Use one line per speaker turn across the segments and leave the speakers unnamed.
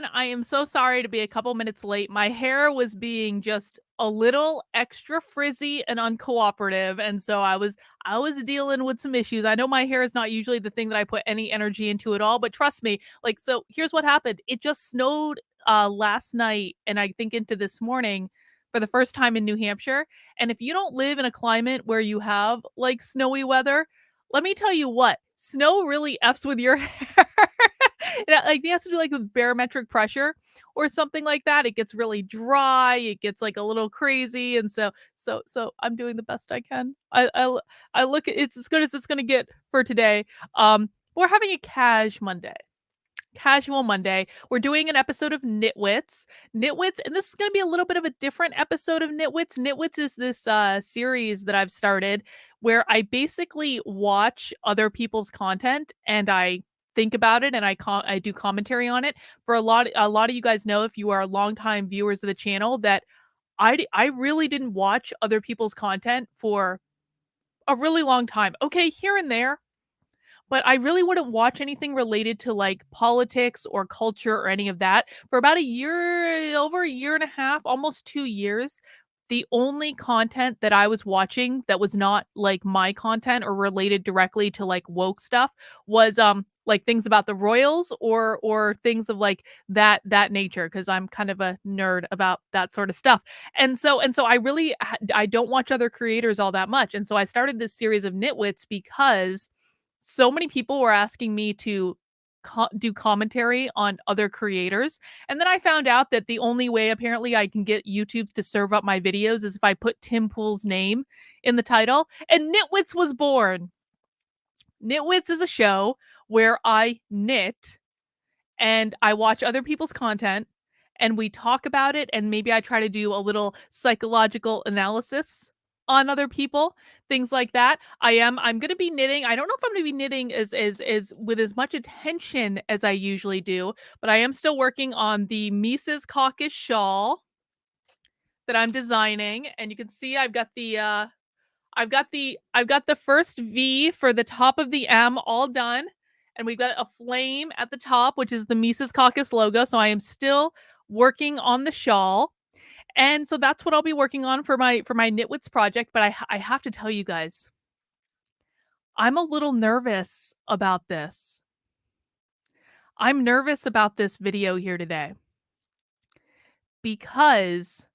everyone. I am so sorry to be a couple minutes late. My hair was being just a little extra frizzy and uncooperative, and so I was dealing with some issues. I know my hair is not usually the thing that I put any energy into at all, but trust me, like so here's what happened. It just snowed last night and I think into this morning for the first time in New Hampshire. And if you don't live in a climate where you have like snowy weather, let me tell you what, snow really f's with your hair. Like, it has to do, like, with barometric pressure or something like that. It gets really dry, it gets, like, a little crazy, and so I'm doing the best I can. I look at it's as good as it's gonna get for today. We're having a casual Monday. We're doing an episode of Nitwits. Nitwits, and this is going to be a little bit of a different episode of Nitwits. Nitwits is this series that I've started where I basically watch other people's content and I think about it and I do commentary on it. For a lot of you guys know, if you are longtime viewers of the channel, that I really didn't watch other people's content for a really long time. Okay, here and there, but I really wouldn't watch anything related to like politics or culture or any of that for about a year, over a year and a half, almost 2 years. The only content that I was watching that was not like my content or related directly to like woke stuff was like things about the royals or things of like that nature, because I'm kind of a nerd about that sort of stuff. And so I don't watch other creators all that much, and so I started this series of nitwits because so many people were asking me to do commentary on other creators. And then I found out that the only way apparently I can get YouTube to serve up my videos is if I put Tim Pool's name in the title. And Nitwits was born. Nitwits is a show where I knit and I watch other people's content and we talk about it, and maybe I try to do a little psychological analysis on other people, things like that. I'm going to be knitting. I don't know if I'm going to be knitting as with as much attention as I usually do, but I am still working on the Mises Caucus shawl that I'm designing, and you can see I've got the first V for the top of the M all done, and we've got a flame at the top, which is the Mises Caucus logo. So I am still working on the shawl, and so that's what I'll be working on for my Knitwits project. But I have to tell you guys, I'm a little nervous about this. I'm nervous about this video here today because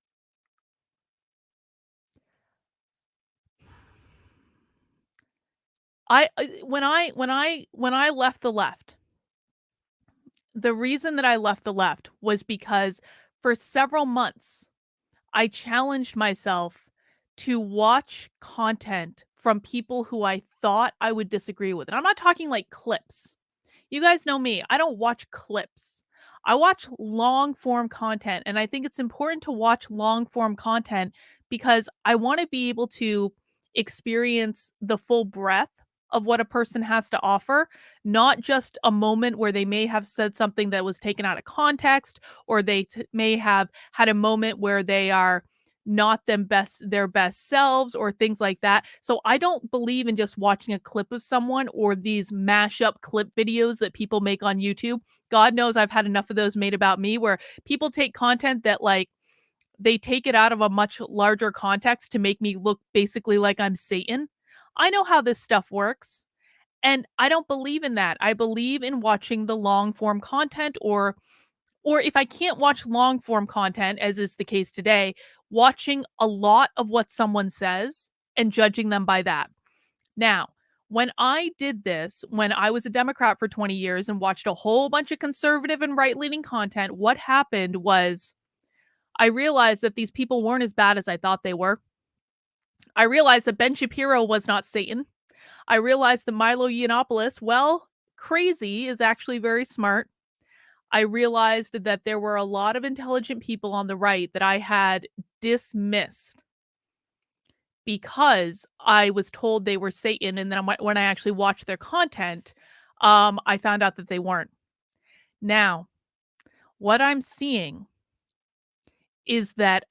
when I left the left, the reason that I left the left was because for several months, I challenged myself to watch content from people who I thought I would disagree with. And I'm not talking like clips. You guys know me, I don't watch clips. I watch long form content. And I think it's important to watch long form content because I want to be able to experience the full breadth of what a person has to offer, not just a moment where they may have said something that was taken out of context, or they may have had a moment where they are not their best selves or things like that. So I don't believe in just watching a clip of someone or these mashup clip videos that people make on YouTube. God knows I've had enough of those made about me where people take content that like they take it out of a much larger context to make me look basically like I'm Satan. I know how this stuff works. And I don't believe in that. I believe in watching the long form content, or if I can't watch long form content, as is the case today, watching a lot of what someone says and judging them by that. Now, when I did this, when I was a Democrat for 20 years and watched a whole bunch of conservative and right leaning content, what happened was I realized that these people weren't as bad as I thought they were. I realized that Ben Shapiro was not Satan. I realized that Milo Yiannopoulos, well, crazy, is actually very smart. I realized that there were a lot of intelligent people on the right that I had dismissed because I was told they were Satan, and then when I actually watched their content, I found out that they weren't. Now, what I'm seeing is that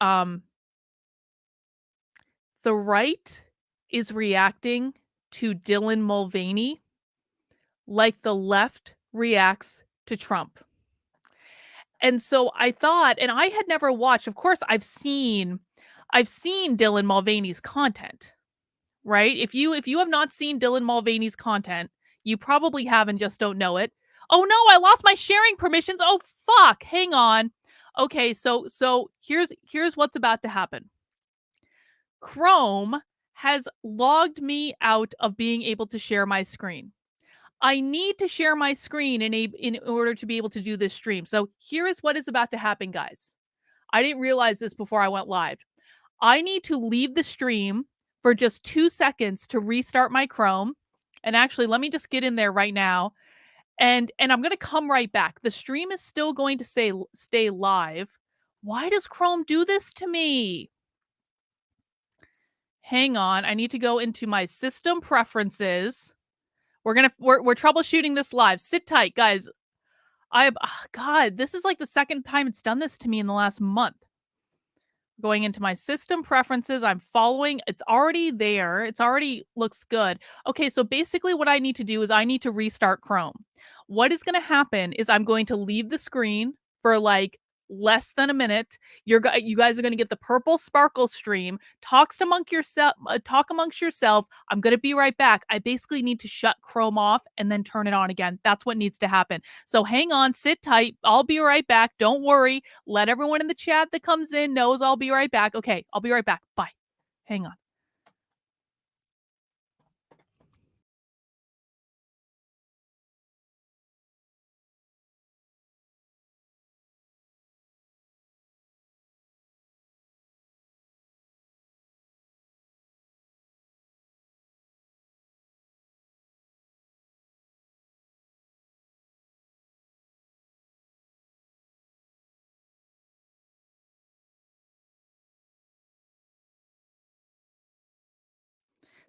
the right is reacting to DYLAN Mulvaney like the left reacts to Trump. And so I thought, and I had never watched, of course, I've seen Dylan Mulvaney's content, right? If you have not seen Dylan Mulvaney's content, you probably have and just don't know it. Oh no, I lost my sharing permissions. Oh fuck, hang on. Okay, so here's what's about to happen. Chrome has logged me out of being able to share my screen. I need to share my screen in order to be able to do this stream. So here is what is about to happen, guys. I didn't realize this before I went live. I need to leave the stream for just 2 seconds to restart my Chrome. And actually, let me just get in there right now. And I'm going to come right back. The stream is still going to stay live. Why does Chrome do this to me? Hang on. I need to go into my system preferences. We're troubleshooting this live. Sit tight, guys. God, this is like the second time it's done this to me in the last month. Going into my system preferences, I'm following. It's already there. It's already looks good. Okay, so basically what I need to do is I need to restart Chrome. What is going to happen is I'm going to leave the screen for like less than a minute. You guys are going to get the purple sparkle stream. Talk amongst yourself. I'm going to be right back. I basically need to shut Chrome off and then turn it on again. That's what needs to happen. So hang on, sit tight. I'll be right back. Don't worry. Let everyone in the chat that comes in knows I'll be right back. Okay, I'll be right back. Bye. Hang on.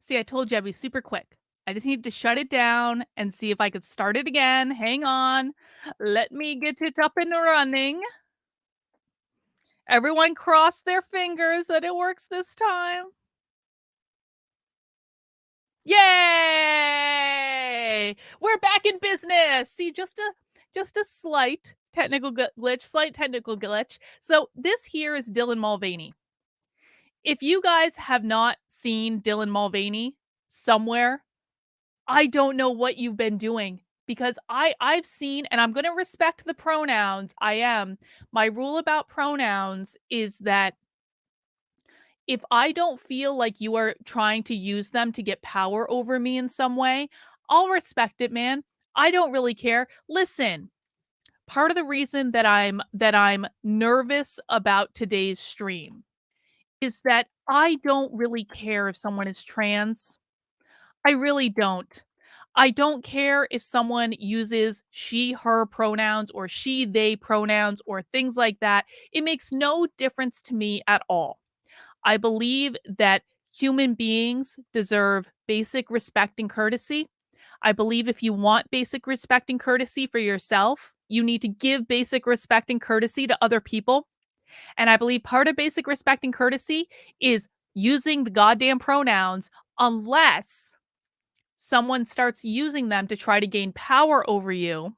See, I told you I'd be super quick. I just need to shut it down and see if I could start it again. Hang on. Let me get it up and running. Everyone cross their fingers that it works this time. Yay! We're back in business. See, just a slight technical glitch. So this here is Dylan Mulvaney. If you guys have not seen Dylan Mulvaney somewhere, I don't know what you've been doing because I've seen, and I'm going to respect the pronouns. I am. My rule about pronouns is that if I don't feel like you are trying to use them to get power over me in some way, I'll respect it, man. I don't really care. Listen, part of the reason that I'm nervous about today's stream is that I don't really care if someone is trans. I really don't. I don't care if someone uses she, her pronouns or she, they pronouns or things like that. It makes no difference to me at all. I believe that human beings deserve basic respect and courtesy. I believe if you want basic respect and courtesy for yourself, you need to give basic respect and courtesy to other people. And I believe part of basic respect and courtesy is using the goddamn pronouns unless someone starts using them to try to gain power over you.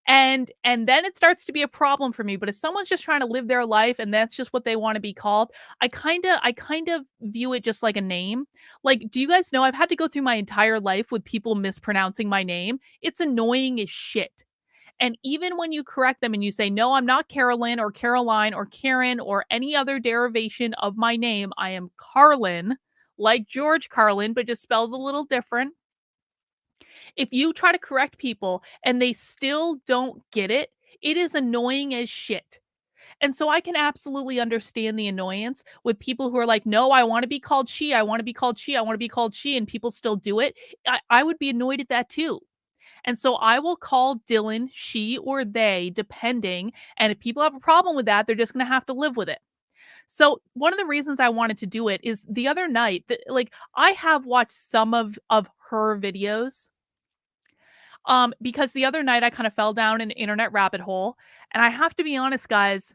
And then it starts to be a problem for me. But if someone's just trying to live their life and that's just what they want to be called, I kind of view it just like a name. Like, do you guys know I've had to go through my entire life with people mispronouncing my name? It's annoying as shit. And even when you correct them and you say, no, I'm not Carolyn or Caroline or Karen or any other derivation of my name, I am Carlin, like George Carlin, but just spelled a little different. If you try to correct people and they still don't get it, it is annoying as shit. And so I can absolutely understand the annoyance with people who are like, no, I want to be called she. I want to be called she. I want to be called she. And people still do it. I would be annoyed at that too. And so I will call Dylan she or they, depending. And if people have a problem with that, they're just going to have to live with it. So one of the reasons I wanted to do it is the other night, like I have watched some of her videos. Because the other night I kind of fell down an internet rabbit hole. And I have to be honest, guys,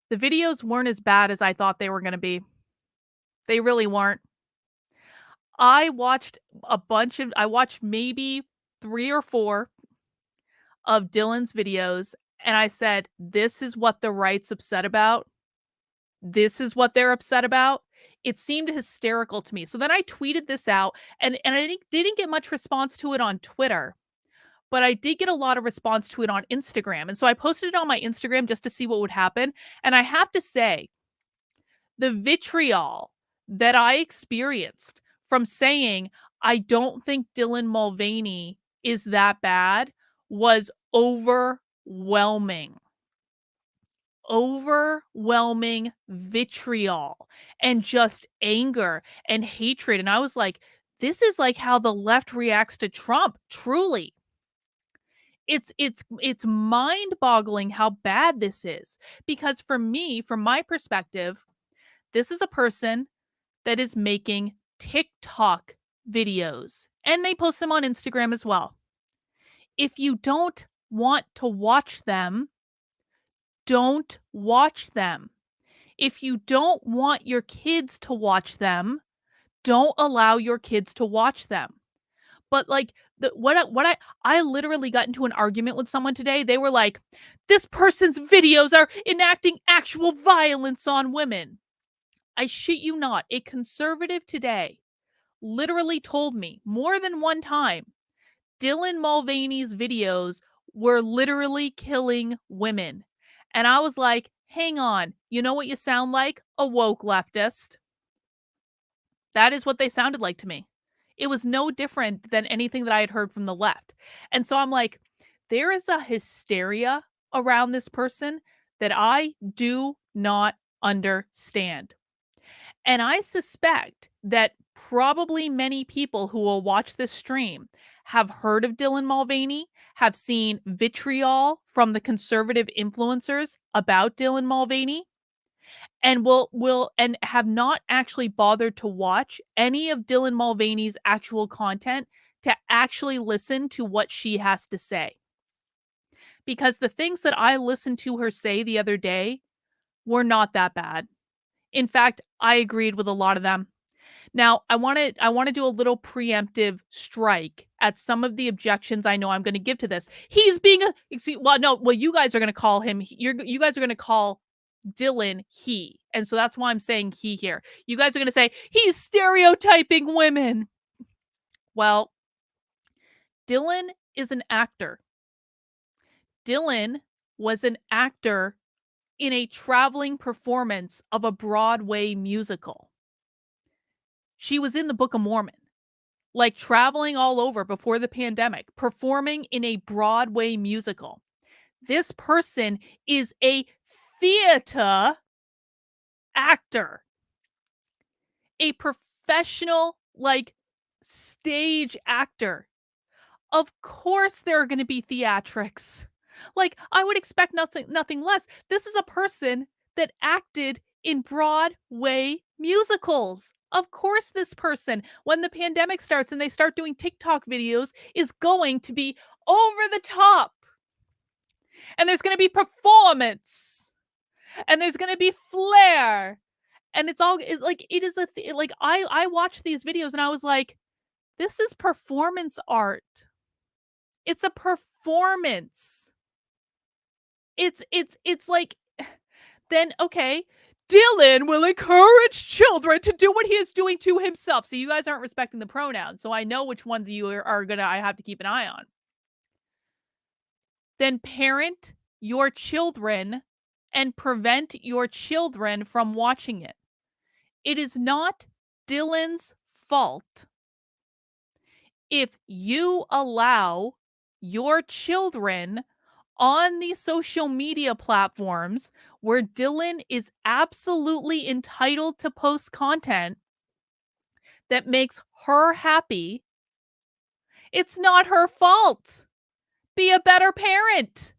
the videos weren't as bad as I thought they were going to be. They really weren't. I watched maybe 3 or 4 of Dylan's videos, And I said, "This is what the right's upset about. This is what they're upset about." It seemed hysterical to me. So then I tweeted this out, and I didn't get much response to it on Twitter, but I did get a lot of response to it on Instagram. And so I posted it on my Instagram just to see what would happen. And I have to say, the vitriol that I experienced from saying, I don't think Dylan Mulvaney is that bad was overwhelming. Overwhelming vitriol and just anger and hatred. And I was like, this is like how the left reacts to Trump, truly. It's mind-boggling how bad this is, because for me, from my perspective, this is a person that is making TikTok videos, and they post them on Instagram as well. If you don't want to watch them, don't watch them. If you don't want your kids to watch them, don't allow your kids to watch them. But like I literally got into an argument with someone today. They were like, "This person's videos are enacting actual violence on women." I shit you not, a conservative today literally told me more than one time Dylan Mulvaney's videos were literally killing women. And I was like, hang on, you know what you sound like? A woke leftist. That is what they sounded like to me. It was no different than anything that I had heard from the left. And so I'm like, there is a hysteria around this person that I do not understand. And I suspect that probably many people who will watch this stream have heard of Dylan Mulvaney, have seen vitriol from the conservative influencers about Dylan Mulvaney, and will and have not actually bothered to watch any of Dylan Mulvaney's actual content to actually listen to what she has to say. Because the things that I listened to her say the other day were not that bad. In fact, I agreed with a lot of them. Now, I want to do a little preemptive strike at some of the objections I know I'm going to give to this. He's being a well, no, well, you guys are going to call him. You guys are going to call Dylan he, and so that's why I'm saying he here. You guys are going to say he's stereotyping women. Well, Dylan is an actor. Dylan was an actor in a traveling performance of a Broadway musical. She was in the Book of Mormon, like traveling all over before the pandemic, performing in a Broadway musical. This person is a theater actor, a professional, like, stage actor. Of course, there are going to be theatrics. Like, I would expect nothing less. This is a person that acted in Broadway musicals. Of course, this person, when the pandemic starts and they start doing TikTok videos, is going to be over the top. And there's going to be performance. And there's going to be flair. And it's all like, it is like, I watched these videos and I was like, this is performance art. It's a performance. It's like, then okay, Dylan will encourage children to do what he is doing to himself. So you guys aren't respecting the pronouns. So I know which ones you are gonna I have to keep an eye on. Then parent your children and prevent your children from watching it. It is not Dylan's fault if you allow your children on these social media platforms where Dylan is absolutely entitled to post content that makes her happy. It's not her fault. Be a better parent.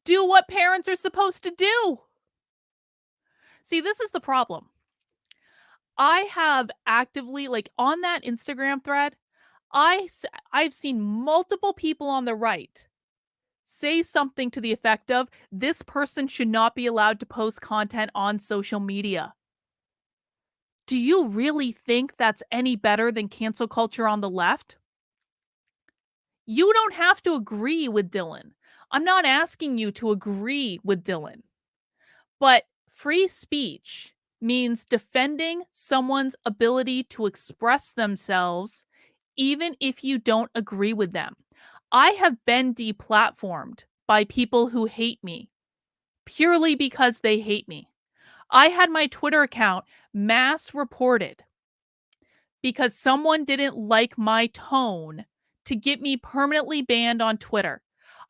Do what parents are supposed to do. See, this is the problem. I have actively, like, on that Instagram thread, I've seen multiple people on the right say something to the effect of, this person should not be allowed to post content on social media. Do you really think that's any better than cancel culture on the left? You don't have to agree with Dylan. I'm not asking you to agree with Dylan, but free speech means defending someone's ability to express themselves even if you don't agree with them. I have been deplatformed by people who hate me purely because they hate me. I had my Twitter account mass reported because someone didn't like my tone to get me permanently banned on Twitter.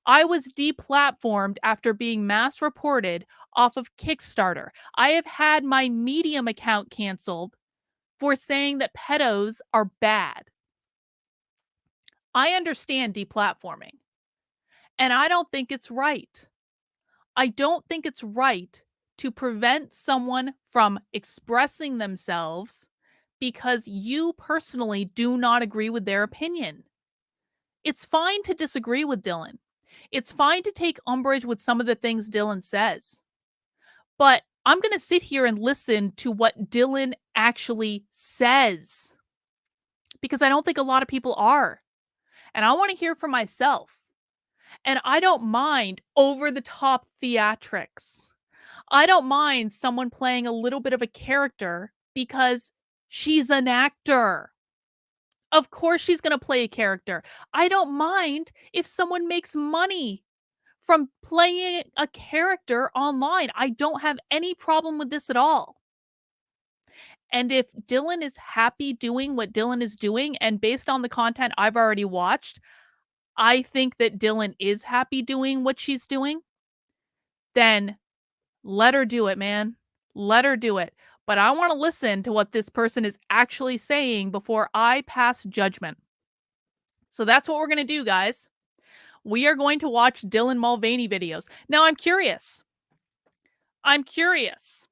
I was deplatformed after being mass reported off of Kickstarter. I have had my Medium account canceled for saying that pedos are bad. I understand deplatforming, and I don't think it's right. I don't think it's right to prevent someone from expressing themselves because you personally do not agree with their opinion. It's fine to disagree with Dylan. It's fine to take umbrage with some of the things Dylan says. But I'm going to sit here and listen to what Dylan actually says because I don't think a lot of people are. And I want to hear for myself. And I don't mind over the top theatrics. I don't mind someone playing a little bit of a character because she's an actor. Of course, she's going to play a character. I don't mind if someone makes money from playing a character online. I don't have any problem with this at all. And if Dylan is happy doing what Dylan is doing, and based on the content I've already watched, I think that Dylan is happy doing what she's doing, then let her do it, man. Let her do it. But I want to listen to what this person is actually saying before I pass judgment. So that's what we're going to do, guys. We are going to watch Dylan Mulvaney videos. Now, I'm curious. I'm curious.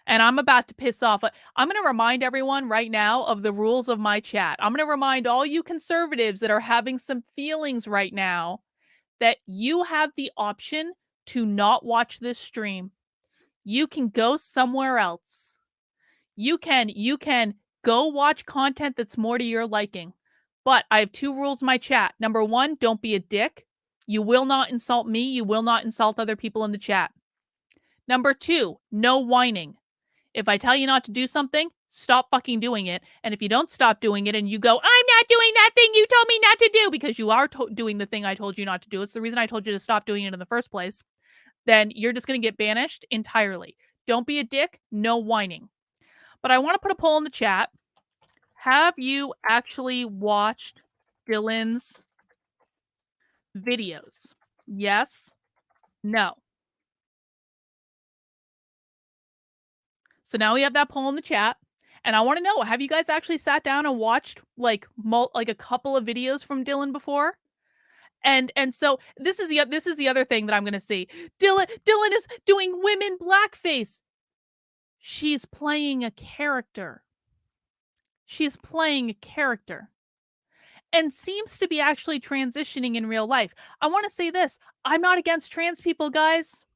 And I'm about to piss off. I'm going to remind everyone right now of the rules of my chat. I'm going to remind all you conservatives that are having some feelings right now that you have the option to not watch this stream. You can go somewhere else. You can go watch content that's more to your liking. But I have two rules in my chat. Number one, don't be a dick. You will not insult me. You will not insult other people in the chat. Number two, no whining. If I tell you not to do something, stop fucking doing it. And if you don't stop doing it and you go, I'm not doing that thing you told me not to do, because you are doing the thing I told you not to do. It's the reason I told you to stop doing it in the first place. Then you're just going to get banished entirely. Don't be a dick. No whining. But I want to put a poll in the chat. Have you actually watched Dylan's videos? Yes? No? So now we have that poll in the chat. And I want to know, have you guys actually sat down and watched like a couple of videos from Dylan before? And so this is the other thing that I'm going to see. Dylan is doing women blackface. She's playing a character. She's playing a character. And seems to be actually transitioning in real life. I want to say this. I'm not against trans people, guys.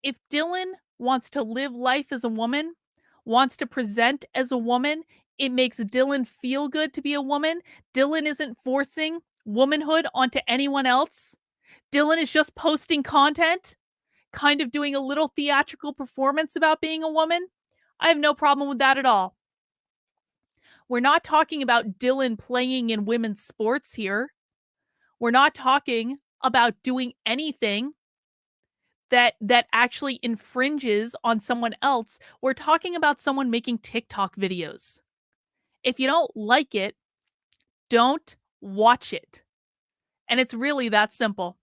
If Dylan wants to live life as a woman, wants to present as a woman, it makes Dylan feel good to be a woman. Dylan isn't forcing womanhood onto anyone else. Dylan is just posting content, kind of doing a little theatrical performance about being a woman. I have no problem with that at all. We're not talking about Dylan playing in women's sports here. We're not talking about doing anything that actually infringes on someone else. We're talking about someone making TikTok videos. If you don't like it, don't watch it. And it's really that simple.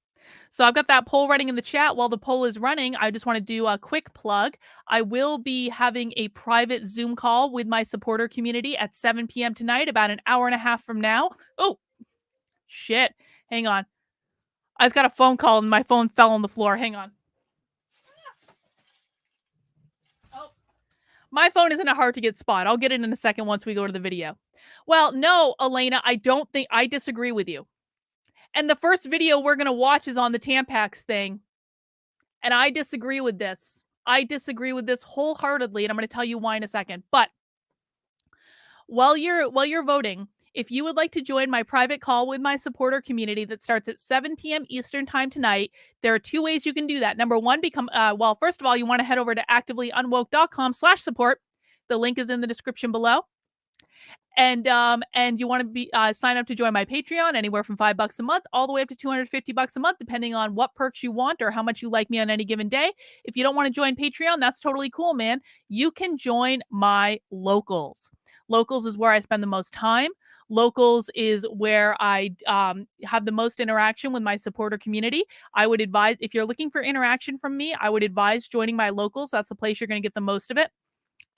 So I've got that poll running in the chat. While the poll is running, I just want to do a quick plug. I will be having a private Zoom call with my supporter community at 7 p.m. tonight, about an hour and a half from now. Oh, shit. Hang on. I just got a phone call and my phone fell on the floor. Hang on. Oh, my phone is in a hard to get spot. I'll get it in a second once we go to the video. Well, no, Elena, I disagree with you. And the first video we're going to watch is on the Tampax thing. And I disagree with this. I disagree with this wholeheartedly, and I'm going to tell you why in a second. But while you're voting, if you would like to join my private call with my supporter community that starts at 7 p.m. Eastern time tonight, there are 2 ways you can do that. Number one, well, first of all, you want to head over to activelyunwoke.com/support. The link is in the description below. And you want to be sign up to join my Patreon, anywhere from $5 a month all the way up to $250 a month, depending on what perks you want or how much you like me on any given day. If you don't want to join Patreon, that's totally cool, man. You can join my locals. Locals is where I spend the most time. Locals is where I have the most interaction with my supporter community. I would advise, if you're looking for interaction from me, I would advise joining my locals. That's the place you're going to get the most of it.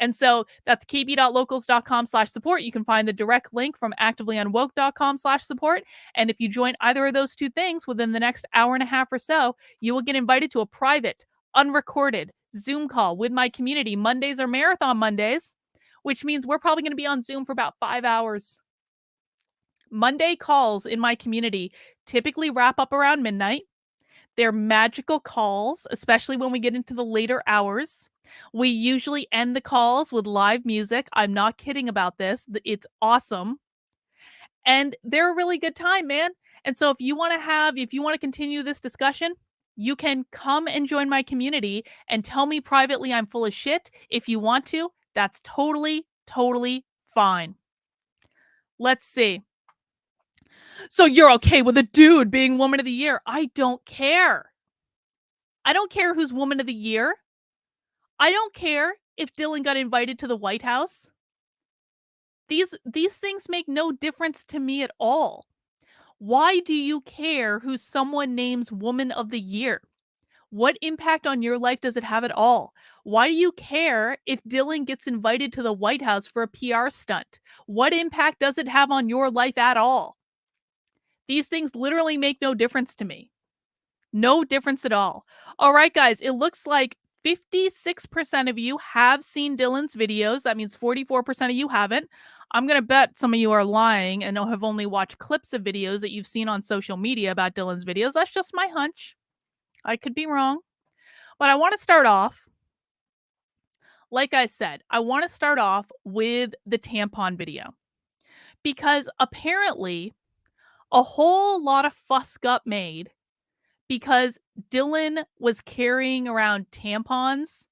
And so that's kb.locals.com/support. You can find the direct link from activelyunwoke.com/support. And if you join either of those 2 things within the next hour and a half or so, you will get invited to a private, unrecorded Zoom call with my community. Mondays are Marathon Mondays, which means we're probably going to be on Zoom for about 5 hours. Monday calls in my community typically wrap up around midnight. They're magical calls, especially when we get into the later hours. We usually end the calls with live music. I'm not kidding about this. It's awesome. And they're a really good time, man. And so if you want to continue this discussion, you can come and join my community and tell me privately I'm full of shit. If you want to, that's totally, totally fine. Let's see. So you're okay with a dude being Woman of the Year? I don't care. I don't care who's Woman of the Year. I don't care if Dylan got invited to the White House. These things make no difference to me at all. Why do you care who someone names Woman of the Year? What impact on your life does it have at all? Why do you care if Dylan gets invited to the White House for a PR stunt? What impact does it have on your life at all? These things literally make no difference to me. No difference at all. All right, guys, it looks like 56% of you have seen Dylan's videos. That means 44% of you haven't. I'm going to bet some of you are lying and have only watched clips of videos that you've seen on social media about Dylan's videos. That's just my hunch. I could be wrong. But I want to start off, like I said, I want to start off with the tampon video. Because apparently a whole lot of fuss got made because Dylan was carrying around tampons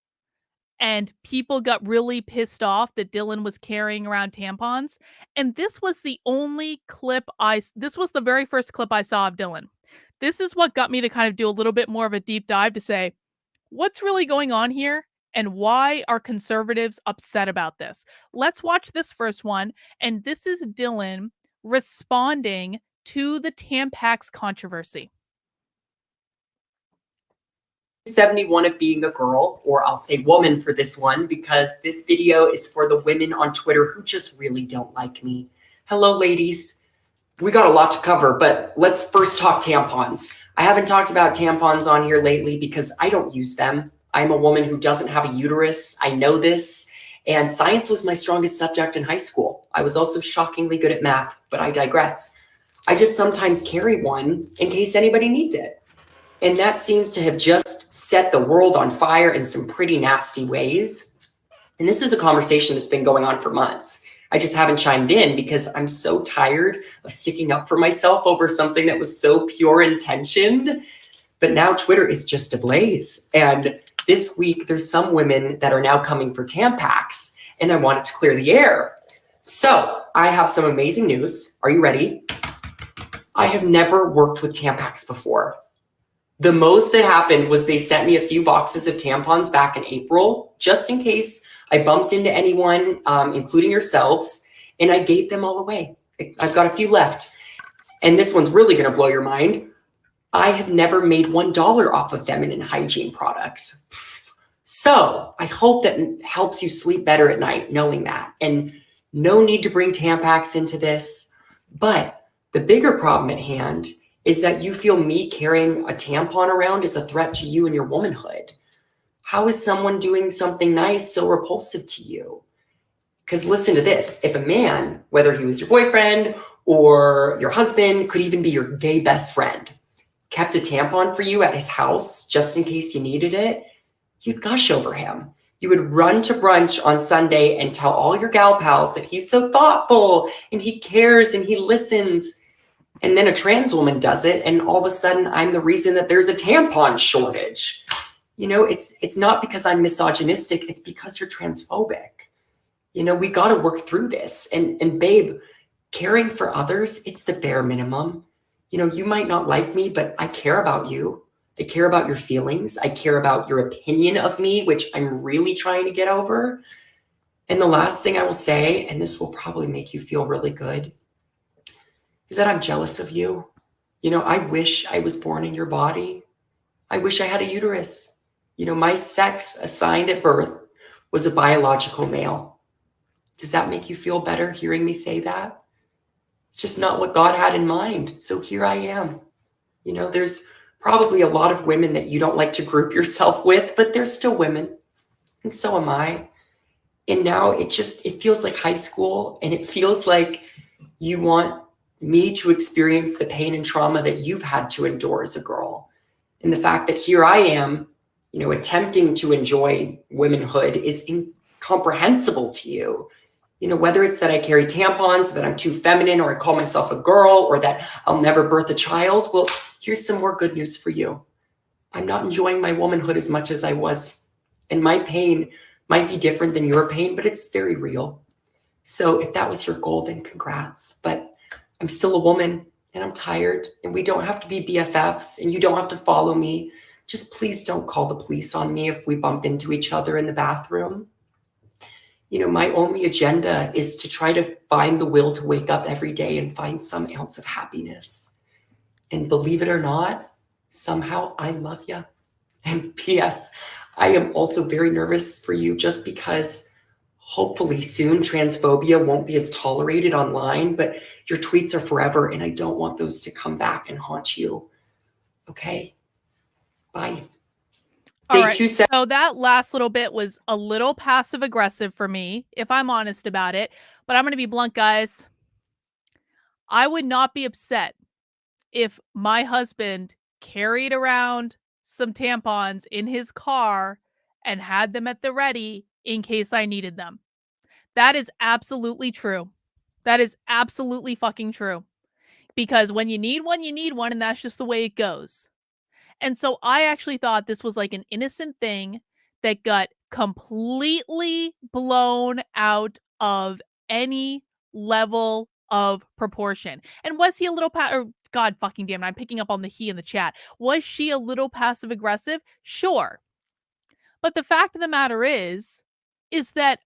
and people got really pissed off that Dylan was carrying around tampons. And this was the only clip this was the very first clip I saw of Dylan. This is what got me to kind of do a little bit more of a deep dive to say, what's really going on here? And why are conservatives upset about this? Let's watch this first one. And this is Dylan responding to the Tampax controversy.
71 of being a girl, or I'll say woman for this one, because this video is for the women on Twitter who just really don't like me. Hello, ladies. We got a lot to cover, but let's first talk tampons. I haven't talked about tampons on here lately because I don't use them. I'm a woman who doesn't have a uterus. I know this. And science was my strongest subject in high school. I was also shockingly good at math, but I digress. I just sometimes carry one in case anybody needs it. And that seems to have just set the world on fire in some pretty nasty ways. And this is a conversation that's been going on for months. I just haven't chimed in because I'm so tired of sticking up for myself over something that was so pure intentioned. But now Twitter is just ablaze. And this week, there's some women that are now coming for Tampax, and I wanted to clear the air. So I have some amazing news. Are you ready? I have never worked with Tampax before. The most that happened was they sent me a few boxes of tampons back in April, just in case I bumped into anyone, including yourselves, and I gave them all away. I've got a few left. And this one's really going to blow your mind. I have never made $1 off of feminine hygiene products. So I hope that helps you sleep better at night, knowing that. And no need to bring Tampax into this. But the bigger problem at hand is that you feel me carrying a tampon around is a threat to you and your womanhood. How is someone doing something nice so repulsive to you? Because listen to this. If a man, whether he was your boyfriend or your husband, could even be your gay best friend, kept a tampon for you at his house just in case you needed it, you'd gush over him. You would run to brunch on Sunday and tell all your gal pals that he's so thoughtful and he cares and he listens. And then a trans woman does it, and all of a sudden I'm the reason that there's a tampon shortage. You know, it's not because I'm misogynistic, it's because you're transphobic. You know, we got to work through this. And babe, caring for others, it's the bare minimum. You know, you might not like me, but I care about you. I care about your feelings. I care about your opinion of me, which I'm really trying to get over. And the last thing I will say, and this will probably make you feel really good, is that I'm jealous of you. You know, I wish I was born in your body. I wish I had a uterus. You know, my sex assigned at birth was a biological male. Does that make you feel better hearing me say that? It's just not what God had in mind. So here I am. You know, there's probably a lot of women that you don't like to group yourself with, but they're still women. And so am I. And now it feels like high school, and it feels like you want me to experience the pain and trauma that you've had to endure as a girl. And the fact that here I am, you know, attempting to enjoy womanhood is incomprehensible to you. You know, whether it's that I carry tampons, that I'm too feminine, or I call myself a girl, or that I'll never birth a child. Well, here's some more good news for you. I'm not enjoying my womanhood as much as I was. And my pain might be different than your pain, but it's very real. So if that was your goal, then congrats. But I'm still a woman, and I'm tired, and we don't have to be BFFs, and you don't have to follow me. Just please don't call the police on me if we bump into each other in the bathroom. You know, my only agenda is to try to find the will to wake up every day and find some ounce of happiness. And believe it or not, somehow I love you. And P.S., I am also very nervous for you, just because hopefully soon transphobia won't be as tolerated online, but your tweets are forever, and I don't want those to come back and haunt you. Okay, bye.
All
Day
right.
2
So that last little bit was a little passive aggressive for me, if I'm honest about it. But I'm going to be blunt, guys. I would not be upset if my husband carried around some tampons in his car and had them at the ready in case I needed them. That is absolutely true. That is absolutely fucking true. Because when you need one, and that's just the way it goes. And so I actually thought this was like an innocent thing that got completely blown out of any level of proportion. And was he a little or God fucking damn it, I'm picking up on the he in the chat. Was she a little passive aggressive? Sure. But the fact of the matter is that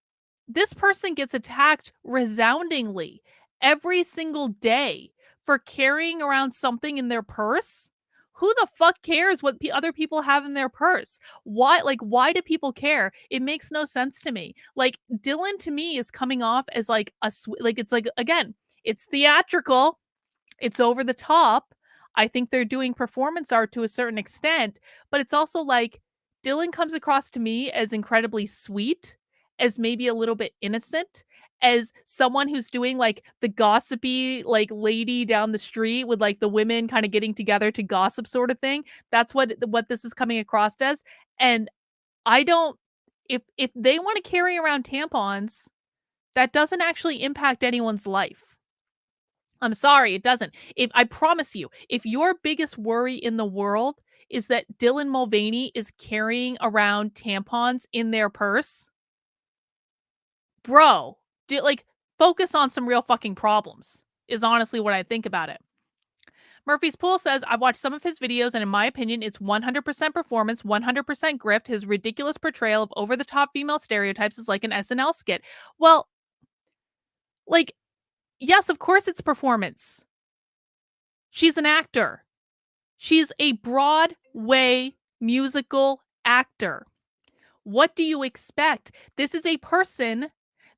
this person gets attacked resoundingly every single day for carrying around something in their purse. Who the fuck cares what other people have in their purse? Why do people care? It makes no sense to me. Like, Dylan to me is coming off as like it's like, again, it's theatrical, it's over the top. I think they're doing performance art to a certain extent, but it's also like Dylan comes across to me as incredibly sweet, as maybe a little bit innocent, as someone who's doing like the gossipy like lady down the street with like the women kind of getting together to gossip sort of thing. That's what this is coming across as. And I don't if they want to carry around tampons, that doesn't actually impact anyone's life. I'm sorry, it doesn't. If I promise you, if your biggest worry in the world is that Dylan Mulvaney is carrying around tampons in their purse, bro, focus on some real fucking problems, is honestly what I think about it. Murphy's Pool says, I've watched some of his videos, and in my opinion, it's 100% performance, 100% grift. His ridiculous portrayal of over-the-top female stereotypes is like an SNL skit. Well, like, yes, of course it's performance. She's an actor. She's a Broadway musical actor. What do you expect? This is a person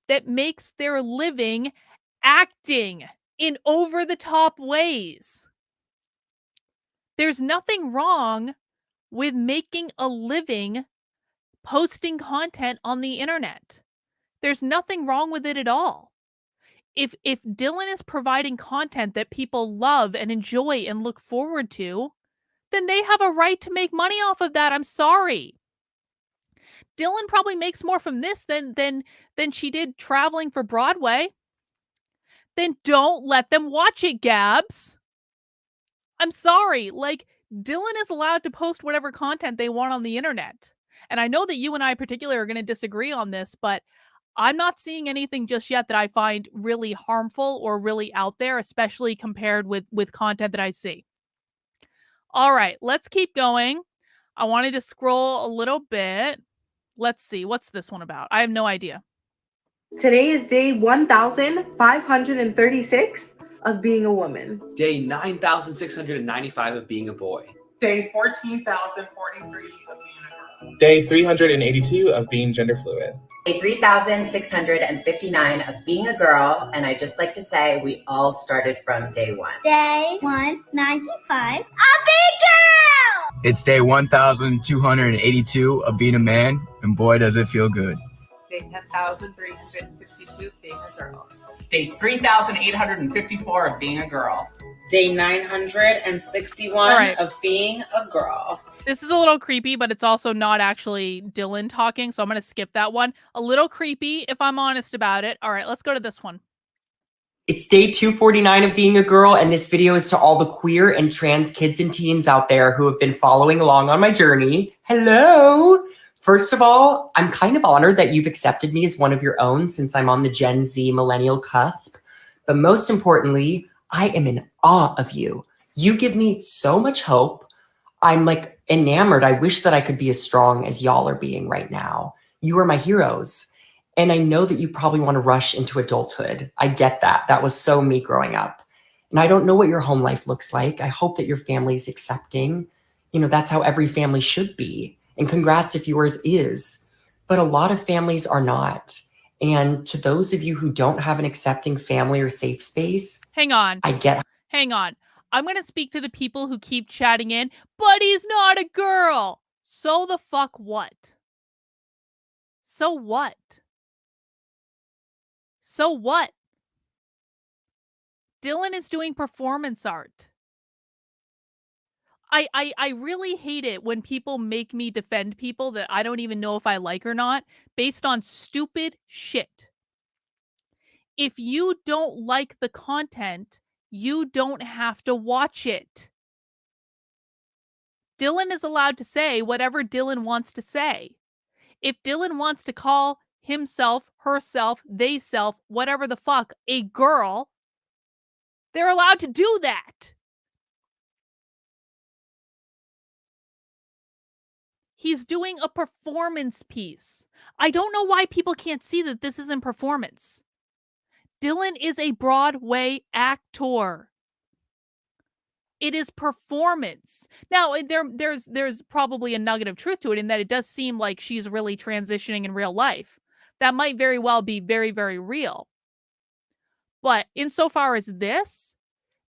that makes their living acting in over-the-top ways. There's nothing wrong with making a living posting content on the internet. There's nothing wrong with it at all. If Dylan is providing content that people love and enjoy and look forward to, then they have a right to make money off of that. I'm sorry. Dylan probably makes more from this than she did traveling for Broadway. Then don't let them watch it, Gabs. I'm sorry. Like, Dylan is allowed to post whatever content they want on the internet. And I know that you and I in particular are going to disagree on this, but I'm not seeing anything just yet that I find really harmful or really out there, especially compared with content that I see. All right, let's keep going. I wanted to scroll a little bit. Let's see. What's this one about? I have no idea.
Today is day 1,536 of being a woman.
Day 9,695 of being a boy.
Day 14,043 of being a girl.
Day 382 of being gender fluid.
Day 3,659 of being a girl, and I just like to say we all started from day 1.
Day 195, a big girl!
It's day 1,282 of being a man, and boy does it feel good.
Day 10,362 of being a girl. Day 3,854 of being a girl.
Day 961
right.
of being a girl.
This is a little creepy, but it's also not actually Dylan talking, so I'm going to skip that one. A little creepy, if I'm honest about it. All right, let's go to this one.
It's day 249 of being a girl, and this video is to all the queer and trans kids and teens out there who have been following along on my journey. Hello! First of all, I'm kind of honored that you've accepted me as one of your own since I'm on the Gen Z millennial cusp. But most importantly, I am in awe of you. You give me so much hope. I'm like enamored. I wish that I could be as strong as y'all are being right now. You are my heroes. And I know that you probably want to rush into adulthood. I get that. That was so me growing up. And I don't know what your home life looks like. I hope that your family's accepting. You know, that's how every family should be. And congrats if yours is. But a lot of families are not. And to those of you who don't have an accepting family or safe space,
Hang on. Hang on. I'm going to speak to the people who keep chatting in, but he's not a girl. So the fuck what? So what? So what? Dylan is doing performance art. I really hate it when people make me defend people that I don't even know if I like or not based on stupid shit. If you don't like the content, you don't have to watch it. Dylan is allowed to say whatever Dylan wants to say. If Dylan wants to call himself, herself, theyself, whatever the fuck, a girl, they're allowed to do that. He's doing a performance piece. I don't know why people can't see that this isn't performance. Dylan is a Broadway actor. It is performance. Now, there's probably a nugget of truth to it in that it does seem like she's really transitioning in real life. That might very well be very, very real. But insofar as this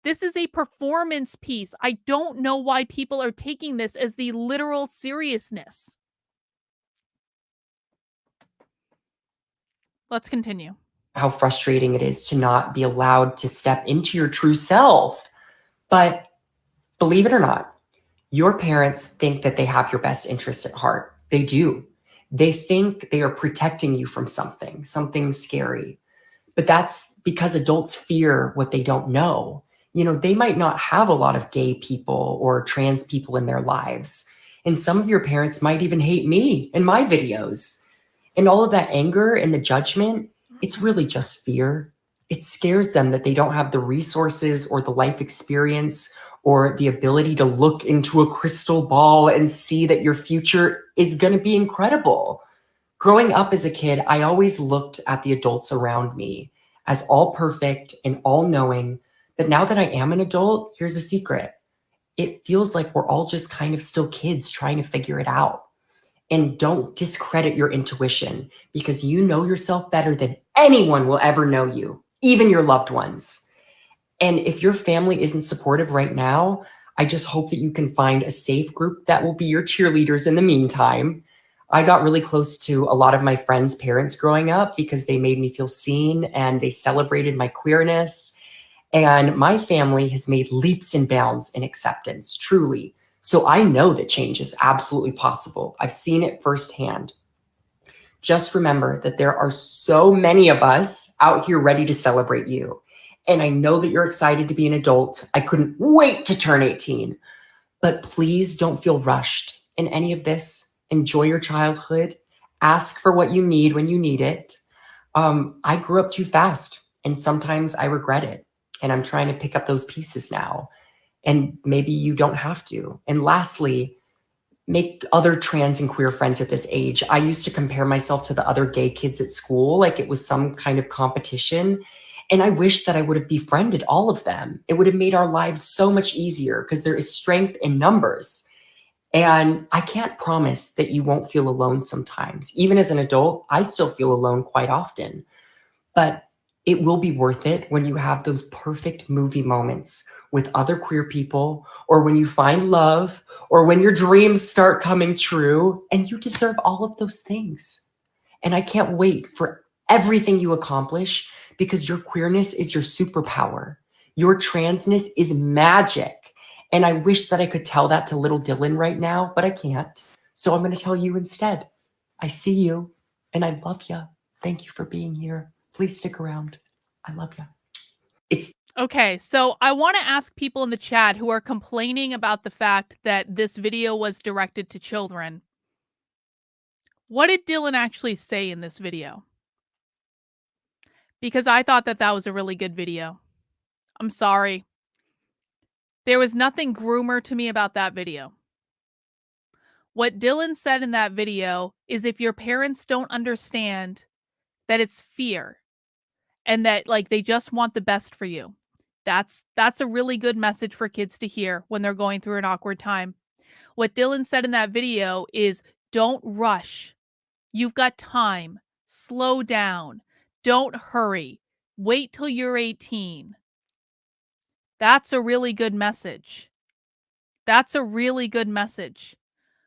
is a performance piece. I don't know why people are taking this as the literal seriousness. Let's continue.
How frustrating it is to not be allowed to step into your true self. But believe it or not, your parents think that they have your best interest at heart. They do. They think they are protecting you from something scary. But that's because adults fear what they don't know. You know, they might not have a lot of gay people or trans people in their lives. And some of your parents might even hate me and my videos. And all of that anger and the judgment, it's really just fear. It scares them that they don't have the resources or the life experience or the ability to look into a crystal ball and see that your future is going to be incredible. Growing up as a kid, I always looked at the adults around me as all perfect and all knowing. But now that I am an adult, here's a secret. It feels like we're all just kind of still kids trying to figure it out. And don't discredit your intuition because you know yourself better than anyone will ever know you, even your loved ones. And if your family isn't supportive right now, I just hope that you can find a safe group that will be your cheerleaders in the meantime. I got really close to a lot of my friends' parents growing up because they made me feel seen and they celebrated my queerness. And my family has made leaps and bounds in acceptance, truly. So I know that change is absolutely possible. I've seen it firsthand. just remember that there are so many of us out here ready to celebrate you. And I know that you're excited to be an adult. I couldn't wait to turn 18. But please don't feel rushed in any of this. Enjoy your childhood. Ask for what you need when you need it. I grew up too fast, and sometimes I regret it. And I'm trying to pick up those pieces now. And maybe you don't have to. And lastly, make other trans and queer friends at this age. I used to compare myself to the other gay kids at school like it was some kind of competition. And I wish that I would have befriended all of them. It would have made our lives so much easier because there is strength in numbers. And I can't promise that you won't feel alone sometimes. Even as an adult, I still feel alone quite often. But it will be worth it when you have those perfect movie moments with other queer people, or when you find love, or when your dreams start coming true, and you deserve all of those things. And I can't wait for everything you accomplish, because your queerness is your superpower. Your transness is magic. And I wish that I could tell that to little Dylan right now, but I can't. So I'm going to tell you instead. I see you and I love you. Thank you for being here. Please stick around. I love you.
Okay, so I want to ask people in the chat who are complaining about the fact that this video was directed to children. What did Dylan actually say in this video? Because I thought that that was a really good video. I'm sorry. There was nothing groomer to me about that video. What Dylan said in that video is if your parents don't understand that it's fear and that like they just want the best for you, that's a really good message for kids to hear when they're going through an awkward time. What Dylan said in that video is don't rush. You've got time. Slow down. Don't hurry. Wait till you're 18. That's a really good message. That's a really good message.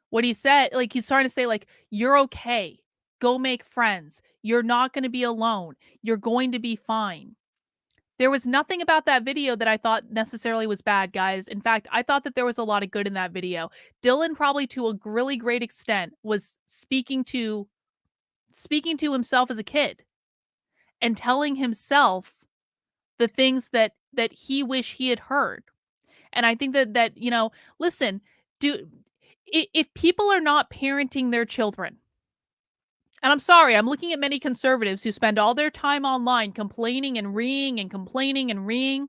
What he said, like he's trying to say like, you're okay. Go make friends. You're not going to be alone. You're going to be fine. There was nothing about that video that I thought necessarily was bad, guys. In fact, I thought that there was a lot of good in that video. Dylan probably to a really great extent was speaking to himself as a kid and telling himself the things that he wish he had heard. And I think that you know, listen, if people are not parenting their children, and I'm sorry, I'm looking at many conservatives who spend all their time online complaining and reeing and complaining and reeing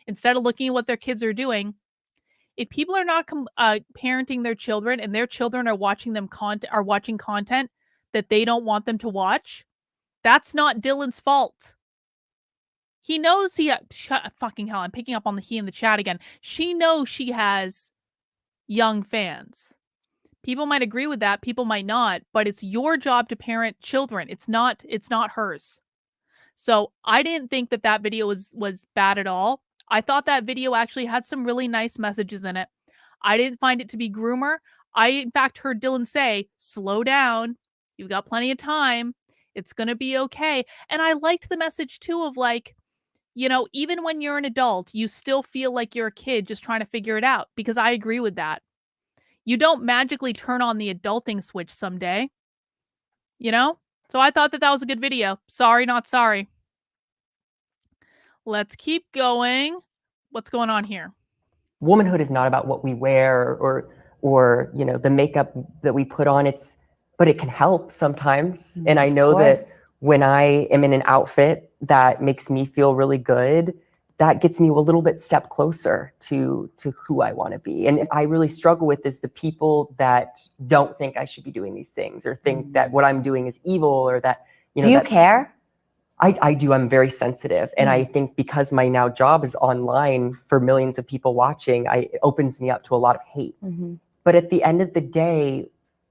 instead of looking at what their kids are doing. If people are not parenting their children and their children are watching content that they don't want them to watch, that's not Dylan's fault. He knows fucking hell, I'm picking up on the he in the chat again. She knows she has young fans. People might agree with that, people might not, but it's your job to parent children. It's not hers. So I didn't think that video was bad at all. I thought that video actually had some really nice messages in it. I didn't find it to be groomer. I, in fact, heard Dylan say, slow down. You've got plenty of time. It's going to be okay. And I liked the message, too, of like, you know, even when you're an adult, you still feel like you're a kid just trying to figure it out, because I agree with that. You don't magically turn on the adulting switch someday, you know? So I thought that was a good video. Sorry, not sorry. Let's keep going. What's going on here?
Womanhood is not about what we wear or you know, the makeup that we put on. But it can help sometimes. And I know that when I am in an outfit that makes me feel really good, that gets me a little bit step closer to who I want to be. And I really struggle with is the people that don't think I should be doing these things or think that what I'm doing is evil or that, you know.
Do you care?
I do. I'm very sensitive. And I think because my now job is online for millions of people watching, it opens me up to a lot of hate. But at the end of the day,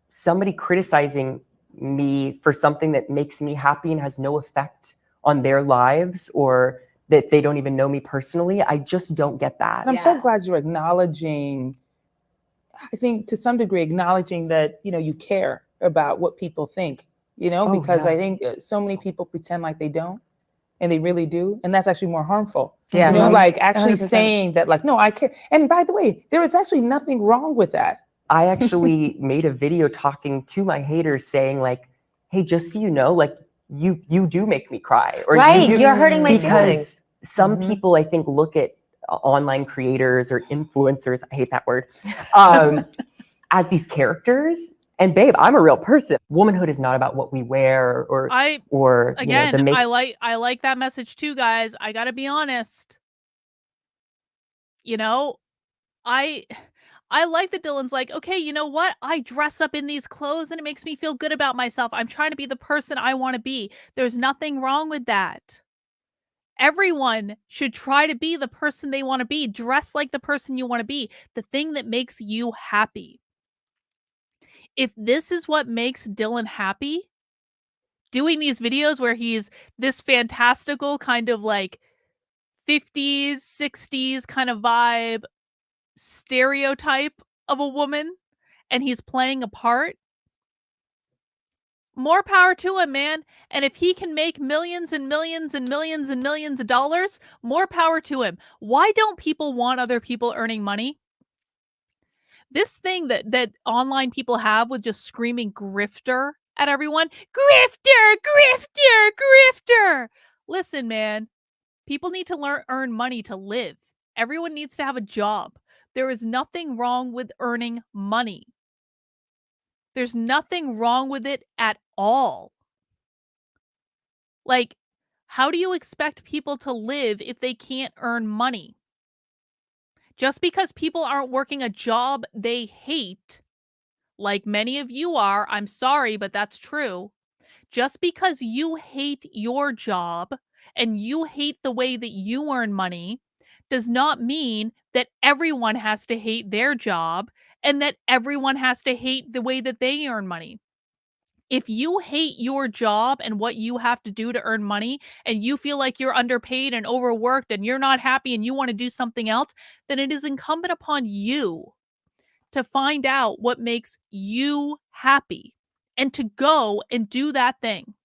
somebody criticizing me for something that makes me happy and has no effect on their lives or that they don't even know me personally, I just don't get that.
And I'm so glad you're acknowledging, I think to some degree, acknowledging that, you know, you care about what people think, you know, because I think so many people pretend like they don't and they really do. And that's actually more harmful.
Yeah.
You know, like actually
100%.
saying that like, no, I care. And by the way, there is actually nothing wrong with that.
I actually made a video talking to my haters saying like, hey, just so you know, like you do make me cry, or
Right,
you do,
you're hurting my
because
feelings.
some people I think look at online creators or influencers, I hate that word, as these characters. And babe, I'm a real person. Womanhood is not about what we wear or
Again,
the
I like that message too, guys. I gotta be honest. You know, I like that Dylan's like, okay, you know what? I dress up in these clothes and it makes me feel good about myself. I'm trying to be the person I want to be. There's nothing wrong with that. Everyone should try to be the person they want to be. Dress like the person you want to be. The thing that makes you happy. If this is what makes Dylan happy, doing these videos where he's this fantastical kind of like 50s, 60s kind of vibe stereotype of a woman, and he's playing a part, more power to him, man. And if he can make millions and millions and millions and millions of dollars, more power to him. Why don't people want other people earning money? This thing that online people have with just screaming grifter at everyone, grifter, grifter, grifter. Listen, man, people need to earn money to live. Everyone needs to have a job. There is nothing wrong with earning money. There's nothing wrong with it at all. Like, how do you expect people to live if they can't earn money? Just because people aren't working a job they hate, like many of you are, I'm sorry, but that's true. Just because you hate your job and you hate the way that you earn money does not mean that everyone has to hate their job and that everyone has to hate the way that they earn money. If you hate your job and what you have to do to earn money, and you feel like you're underpaid and overworked and you're not happy and you want to do something else, then it is incumbent upon you to find out what makes you happy and to go and do that thing.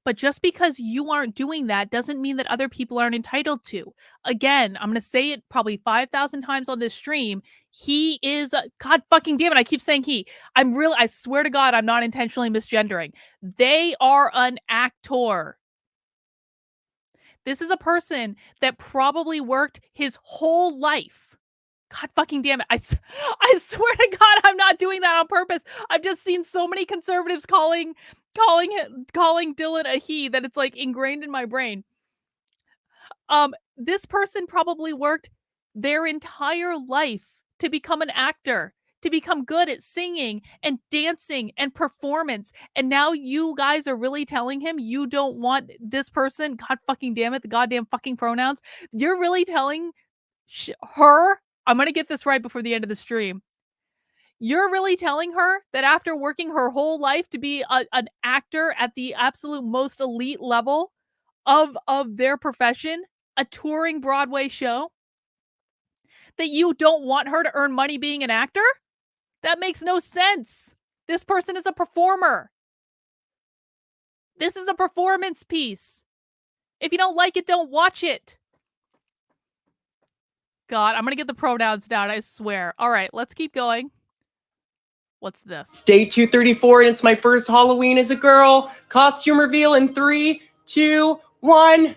But just because you aren't doing that doesn't mean that other people aren't entitled to. Again, I'm going to say it probably 5,000 times on this stream. He is, God fucking damn it, I keep saying he. I swear to God, I'm not intentionally misgendering. They are an actor. This is a person that probably worked his whole life. God fucking damn it. I swear to God, I'm not doing that on purpose. I've just seen so many conservatives calling Dylan a he that it's like ingrained in my brain. This person probably worked their entire life to become an actor, to become good at singing and dancing and performance. And now you guys are really telling him you don't want this person, God fucking damn it, the goddamn fucking pronouns. You're really telling her, I'm going to get this right before the end of the stream. You're really telling her that after working her whole life to be an actor at the absolute most elite level of their profession, a touring Broadway show, that you don't want her to earn money being an actor? That makes no sense. This person is a performer. This is a performance piece. If you don't like it, don't watch it. God, I'm going to get the pronouns down, I swear. All right, let's keep going. What's this?
Day 234, and it's my first Halloween as a girl. Costume reveal in 3, 2, 1.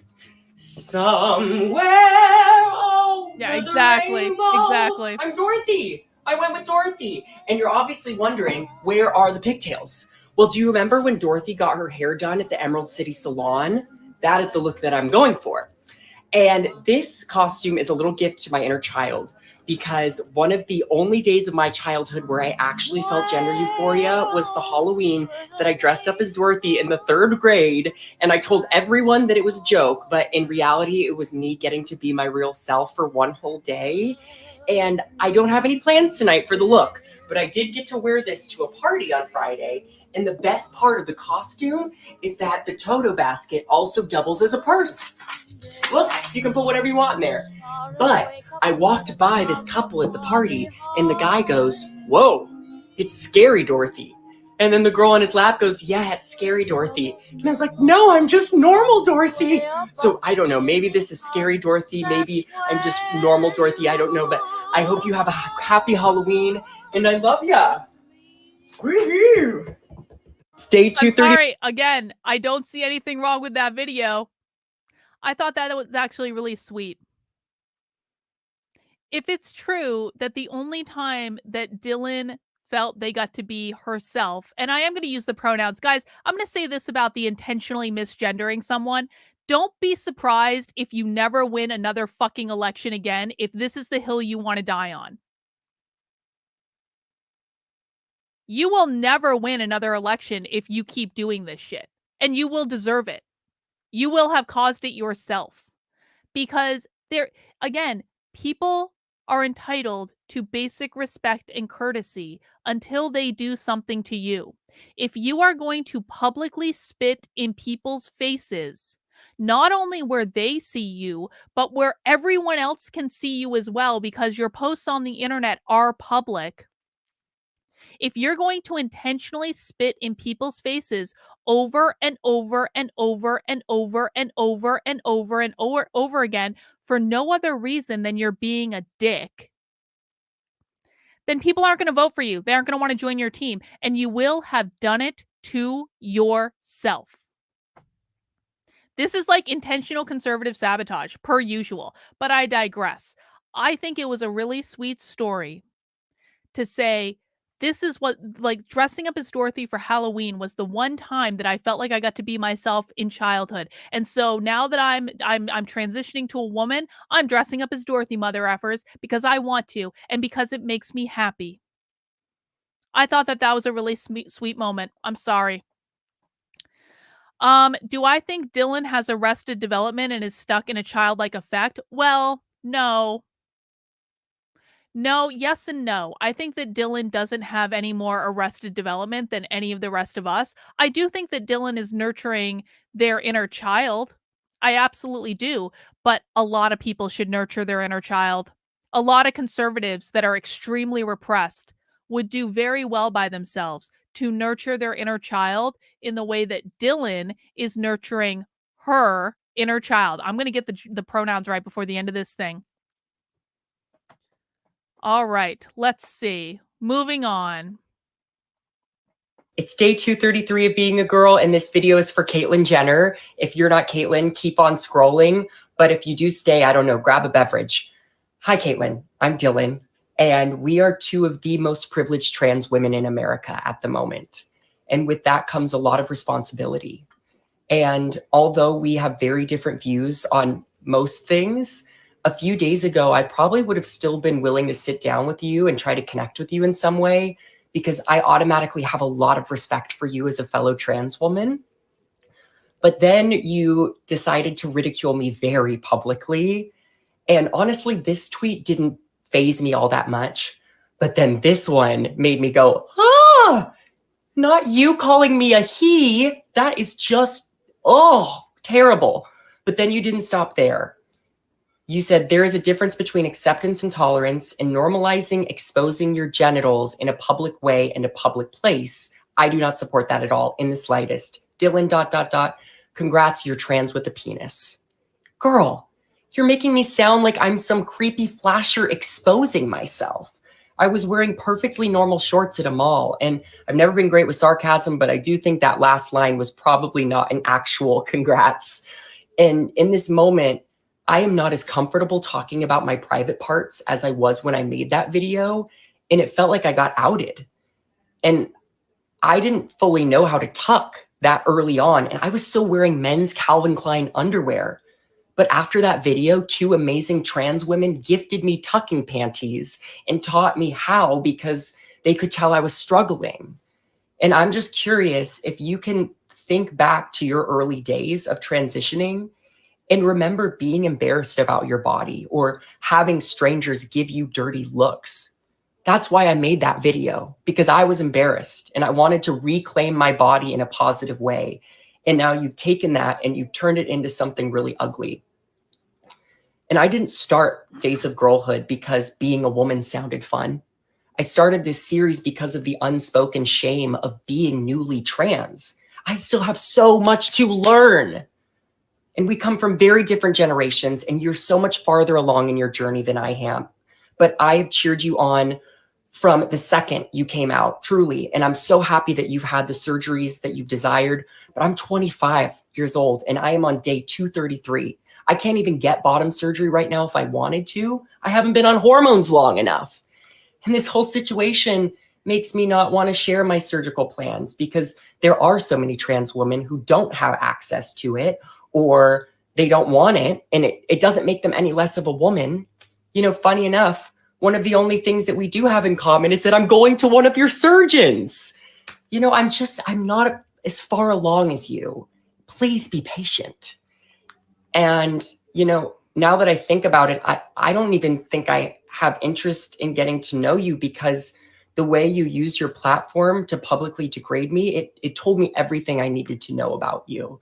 Somewhere over
exactly.
the rainbow.
Exactly.
I'm Dorothy. I went with Dorothy. And you're obviously wondering, where are the pigtails? Well, do you remember when Dorothy got her hair done at the Emerald City Salon? That is the look that I'm going for. And this costume is a little gift to my inner child, because one of the only days of my childhood where I actually felt gender euphoria was the Halloween that I dressed up as Dorothy in the 3rd grade. And I told everyone that it was a joke, but in reality, it was me getting to be my real self for one whole day. And I don't have any plans tonight for the look, but I did get to wear this to a party on Friday. And the best part of the costume is that the Toto basket also doubles as a purse. Look, you can put whatever you want in there. But I walked by this couple at the party, and the guy goes, "Whoa, it's scary, Dorothy." And then the girl on his lap goes, "Yeah, it's scary, Dorothy." And I was like, "No, I'm just normal, Dorothy." So I don't know. Maybe this is scary, Dorothy. Maybe I'm just normal, Dorothy. I don't know. But I hope you have a happy Halloween, and I love ya. Woo-hoo. It's day
I'm
230.
sorry. Again, I don't see anything wrong with that video. I thought that was actually really sweet. If it's true that the only time that Dylan felt they got to be herself, and I am going to use the pronouns, guys, I'm going to say this about the intentionally misgendering someone. Don't be surprised if you never win another fucking election again, if this is the hill you want to die on. You will never win another election if you keep doing this shit. And you will deserve it. You will have caused it yourself. Because again, people are entitled to basic respect and courtesy until they do something to you. If you are going to publicly spit in people's faces, not only where they see you, but where everyone else can see you as well, because your posts on the internet are public. If you're going to intentionally spit in people's faces over and over and over and over and over and over and over again for no other reason than you're being a dick, then people aren't going to vote for you. They aren't going to want to join your team, and you will have done it to yourself. This is like intentional conservative sabotage, per usual, but I digress. I think it was a really sweet story to say, this is what, like, dressing up as Dorothy for Halloween was the one time that I felt like I got to be myself in childhood. And so now that I'm transitioning to a woman, I'm dressing up as Dorothy, mother effers, because I want to and because it makes me happy. I thought that was a really sweet moment. I'm sorry. Do I think Dylan has arrested development and is stuck in a childlike effect? Well, no. No, yes and no. I think that Dylan doesn't have any more arrested development than any of the rest of us. I do think that Dylan is nurturing their inner child. I absolutely do. But a lot of people should nurture their inner child. A lot of conservatives that are extremely repressed would do very well by themselves to nurture their inner child in the way that Dylan is nurturing her inner child. I'm going to get the pronouns right before the end of this thing. All right, let's see. Moving on.
It's day 233 of being a girl, and this video is for Caitlyn Jenner. If you're not Caitlyn, keep on scrolling. But if you do stay, I don't know, grab a beverage. Hi, Caitlyn. I'm Dylan, and we are two of the most privileged trans women in America at the moment. And with that comes a lot of responsibility. And although we have very different views on most things, a few days ago, I probably would have still been willing to sit down with you and try to connect with you in some way, because I automatically have a lot of respect for you as a fellow trans woman. But then you decided to ridicule me very publicly. And honestly, this tweet didn't faze me all that much. But then this one made me go, not you calling me a he. That is just, terrible. But then you didn't stop there. You said there is a difference between acceptance and tolerance, and normalizing exposing your genitals in a public way and a public place. I do not support that at all in the slightest. Dylan, ... Congrats, you're trans with a penis. Girl, you're making me sound like I'm some creepy flasher exposing myself. I was wearing perfectly normal shorts at a mall, and I've never been great with sarcasm, but I do think that last line was probably not an actual congrats. And in this moment, I am not as comfortable talking about my private parts as I was when I made that video, and it felt like I got outed. And I didn't fully know how to tuck that early on, and I was still wearing men's Calvin Klein underwear. But after that video, two amazing trans women gifted me tucking panties and taught me how, because they could tell I was struggling. And I'm just curious if you can think back to your early days of transitioning and remember being embarrassed about your body or having strangers give you dirty looks. That's why I made that video, because I was embarrassed and I wanted to reclaim my body in a positive way. And now you've taken that and you've turned it into something really ugly. And I didn't start Days of Girlhood because being a woman sounded fun. I started this series because of the unspoken shame of being newly trans. I still have so much to learn. And we come from very different generations, and you're so much farther along in your journey than I am. But I have cheered you on from the second you came out, truly. And I'm so happy that you've had the surgeries that you've desired. But I'm 25 years old and I am on day 233. I can't even get bottom surgery right now if I wanted to. I haven't been on hormones long enough. And this whole situation makes me not want to share my surgical plans because there are so many trans women who don't have access to it or they don't want it. And it doesn't make them any less of a woman. You know, funny enough, one of the only things that we do have in common is that I'm going to one of your surgeons. You know, I'm not as far along as you. Please be patient. And, you know, now that I think about it, I don't even think I have interest in getting to know you because the way you use your platform to publicly degrade me, it told me everything I needed to know about you.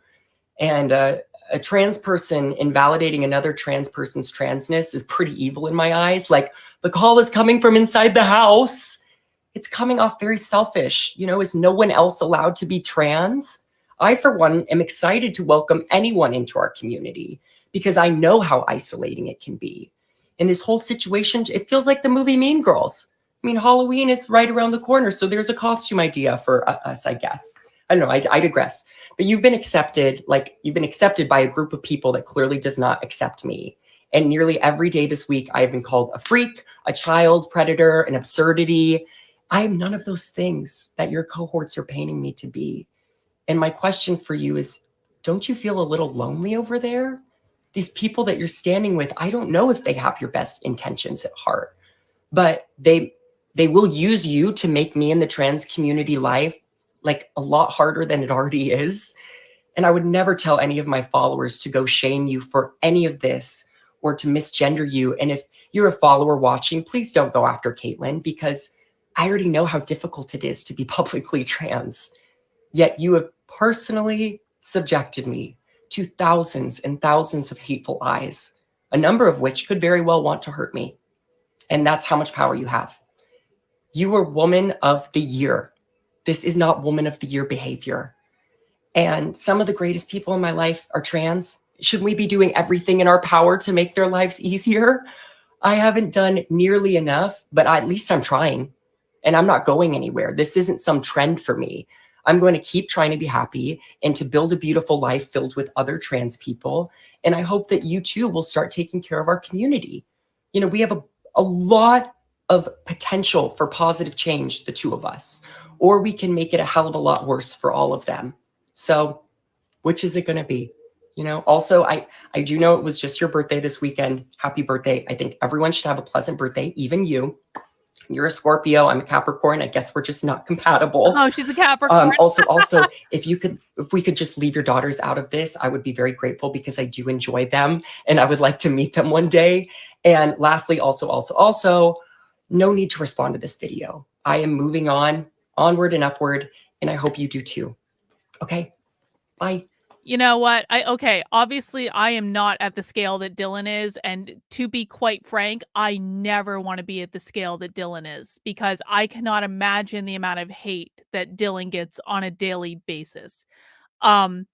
And a trans person invalidating another trans person's transness is pretty evil in my eyes. Like, the call is coming from inside the house. It's coming off very selfish. You know, is no one else allowed to be trans? I, for one, am excited to welcome anyone into our community because I know how isolating it can be. In this whole situation, it feels like the movie Mean Girls. I mean, Halloween is right around the corner, so there's a costume idea for us, I guess. I don't know, I digress. But you've been accepted, like you've been accepted by a group of people that clearly does not accept me. And nearly every day this week, I have been called a freak, a child predator, an absurdity. I am none of those things that your cohorts are painting me to be. And my question for you is, don't you feel a little lonely over there? These people that you're standing with, I don't know if they have your best intentions at heart, but they will use you to make me in the trans community life like a lot harder than it already is. And I would never tell any of my followers to go shame you for any of this or to misgender you. And if you're a follower watching, please don't go after Caitlin because I already know how difficult it is to be publicly trans. Yet you have personally subjected me to thousands and thousands of hateful eyes, a number of which could very well want to hurt me. And that's how much power you have. You were Woman of the Year. This is not Woman of the Year behavior. And some of the greatest people in my life are trans. Should we be doing everything in our power to make their lives easier? I haven't done nearly enough, but at least I'm trying. And I'm not going anywhere. This isn't some trend for me. I'm going to keep trying to be happy and to build a beautiful life filled with other trans people. And I hope that you too will start taking care of our community. You know, we have a lot of potential for positive change, the two of us, or we can make it a hell of a lot worse for all of them. So which is it going to be? You know, also, I do know it was just your birthday this weekend. Happy birthday. I think everyone should have a pleasant birthday, even you. You're a Scorpio. I'm a Capricorn. I guess we're just not compatible.
Oh, she's a Capricorn.
Also, if we could just leave your daughters out of this, I would be very grateful because I do enjoy them and I would like to meet them one day. And lastly, also, no need to respond to this video. I am moving on, onward and upward, and I hope you do too. Okay, bye.
You know what? Obviously I am not at the scale that Dylan is. And to be quite frank, I never want to be at the scale that Dylan is because I cannot imagine the amount of hate that Dylan gets on a daily basis. But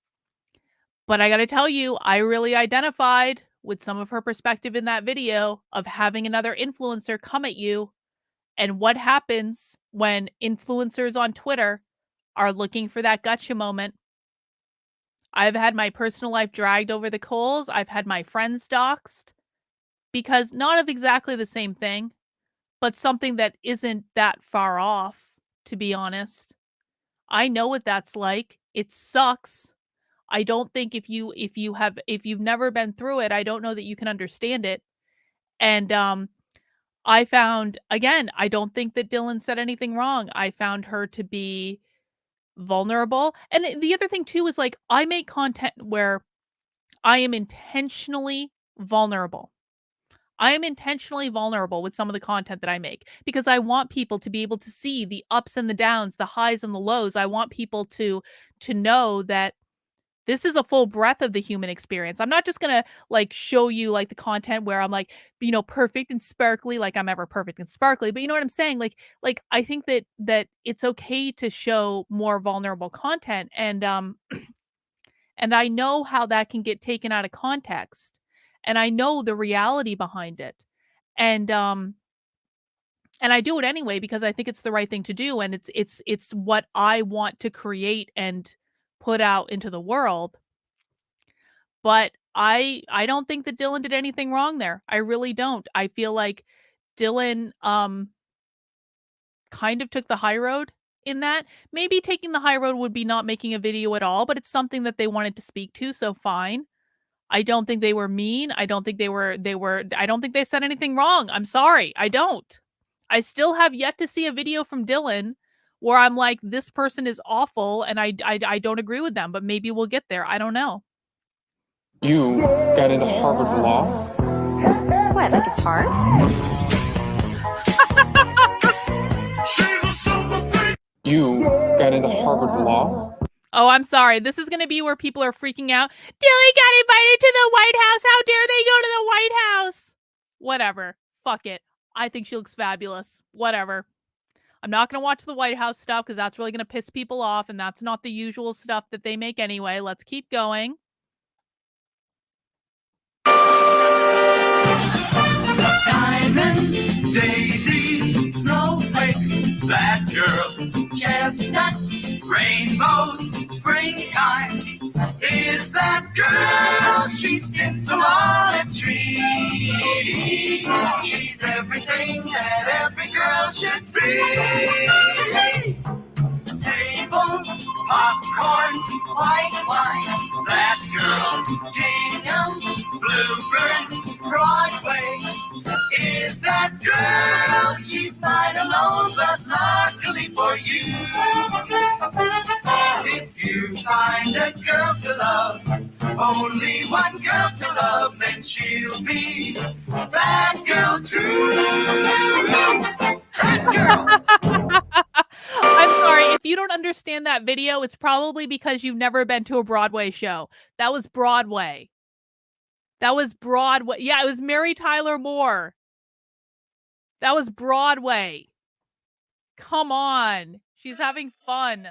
I got to tell you, I really identified with some of her perspective in that video of having another influencer come at you and what happens when influencers on Twitter are looking for that gotcha moment. I've had my personal life dragged over the coals. I've had my friends doxxed because not of exactly the same thing, but something that isn't that far off, to be honest. I know what that's like. It sucks. I don't think if you've never been through it, I don't know that you can understand it. And I found, again, I don't think that Dylan said anything wrong. I found her to be vulnerable. And the other thing too is like I make content where I am intentionally vulnerable. I am intentionally vulnerable with some of the content that I make because I want people to be able to see the ups and the downs, the highs and the lows. I want people to know that this is a full breadth of the human experience. I'm not just going to like show you like the content where I'm like, you know, perfect and sparkly, like I'm ever perfect and sparkly, but you know what I'm saying? Like I think that it's okay to show more vulnerable content and and I know how that can get taken out of context and I know the reality behind it. And And I do it anyway because I think it's the right thing to do, and it's what I want to create and put out into the world. But I don't think that Dylan did anything wrong there. I really don't. I feel like Dylan kind of took the high road in that. Maybe taking the high road would be not making a video at all, but it's something that they wanted to speak to, so fine. I don't think they were mean. I don't think I don't think they said anything wrong. I'm sorry. I don't. I still have yet to see a video from Dylan where I'm like, this person is awful and I don't agree with them, but maybe we'll get there. I don't know.
You got into Harvard Law?
What, like it's hard?
You got into Harvard Law?
Oh, I'm sorry. This is going to be where people are freaking out. Dylan got invited to the White House. How dare they go to the White House? Whatever. Fuck it. I think she looks fabulous. Whatever. I'm not going to watch the White House stuff because that's really going to piss people off, and that's not the usual stuff that they make anyway. Let's keep going.
Diamonds, daisies, snowflakes, that girl, chestnuts, rainbows, springtime. Is that girl? She's tinsel on a tree. She's everything that every girl should be. Table, popcorn, white wine, that girl, gingham, bluebird, Broadway. Is that girl? She's mine alone, but luckily for you. If you find a girl to love, only one girl to love, then she'll be that girl too. That girl.
I'm sorry. If you don't understand that video, it's probably because you've never been to a Broadway show. That was Broadway. That was Broadway. Yeah, it was Mary Tyler Moore. That was Broadway. Come on. She's having fun.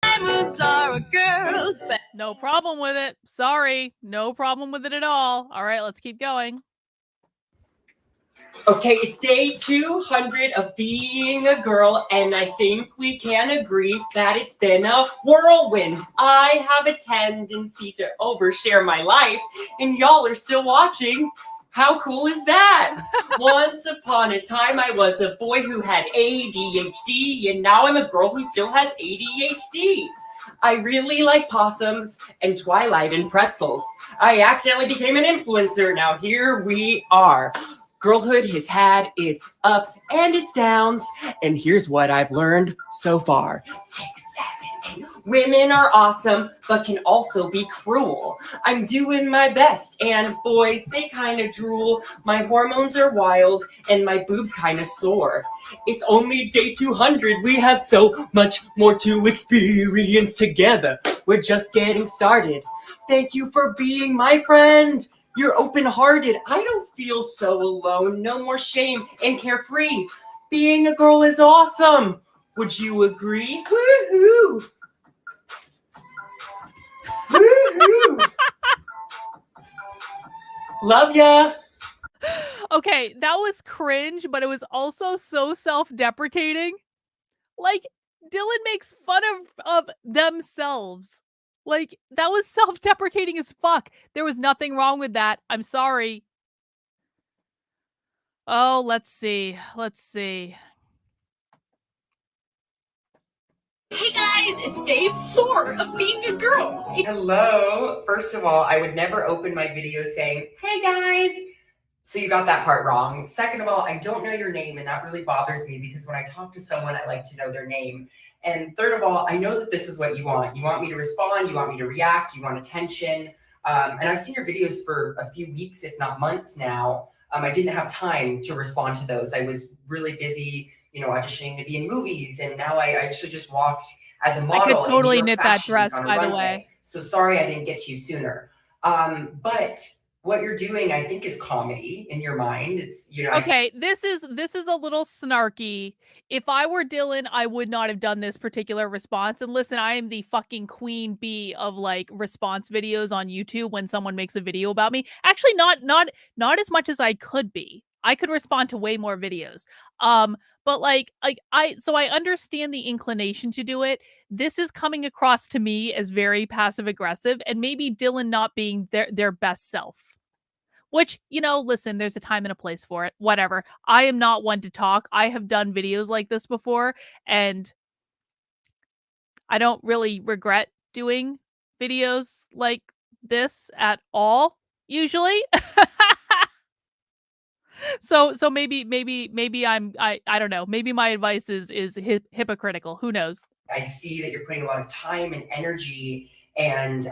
Diamonds are a girl's best. No problem with it. Sorry. No problem with it at all. All right, let's keep going.
Okay, it's day 200 of being a girl, and I think we can agree that it's been a whirlwind. I have a tendency to overshare my life, and y'all are still watching. How cool is that? Once upon a time, I was a boy who had ADHD, and now I'm a girl who still has ADHD. I really like possums and Twilight and pretzels. I accidentally became an influencer. Now here we are. Girlhood has had its ups and its downs, and here's what I've learned so far. 6, 7, 8. Women are awesome, but can also be cruel. I'm doing my best, and boys, they kind of drool. My hormones are wild, and my boobs kind of sore. It's only day 200. We have so much more to experience together. We're just getting started. Thank you for being my friend. You're open-hearted. I don't feel so alone. No more shame and carefree. Being a girl is awesome. Would you agree? Woohoo! Woohoo! Love ya.
Okay, that was cringe, but it was also so self-deprecating. Like, Dylan makes fun of themselves. Like, that was self-deprecating as fuck. There was nothing wrong with that. I'm sorry. Oh, let's see. Let's see.
Hey guys, it's day 4 of being a girl.
Hello. First of all, I would never open my video saying, hey guys. So you got that part wrong. Second of all, I don't know your name, and that really bothers me because when I talk to someone, I like to know their name. And third of all, I know that this is what you want. You want me to respond, you want me to react, you want attention. And I've seen your videos for a few weeks, if not months now. I didn't have time to respond to those. I was really busy, auditioning to be in movies, and now I actually just walked as a model.
I could totally
in New York
knit that
fashion
dress,
on a
by the
runway.
way.
So sorry I didn't get to you sooner. But what you're doing, I think, is comedy in your mind. It's, you know,
Okay, this is a little snarky. If I were Dylan, I would not have done this particular response. And listen, I am the fucking queen bee of like response videos on YouTube when someone makes a video about me. Actually, not as much as I could be. I could respond to way more videos. But like I understand the inclination to do it. This is coming across to me as very passive aggressive and maybe Dylan not being their best self. Which, you know, listen, there's a time and a place for it. Whatever. I am not one to talk. I have done videos like this before, and I don't really regret doing videos like this at all, usually. So maybe I don't know. Maybe my advice is hypocritical. Who knows?
I see that you're putting a lot of time and energy and,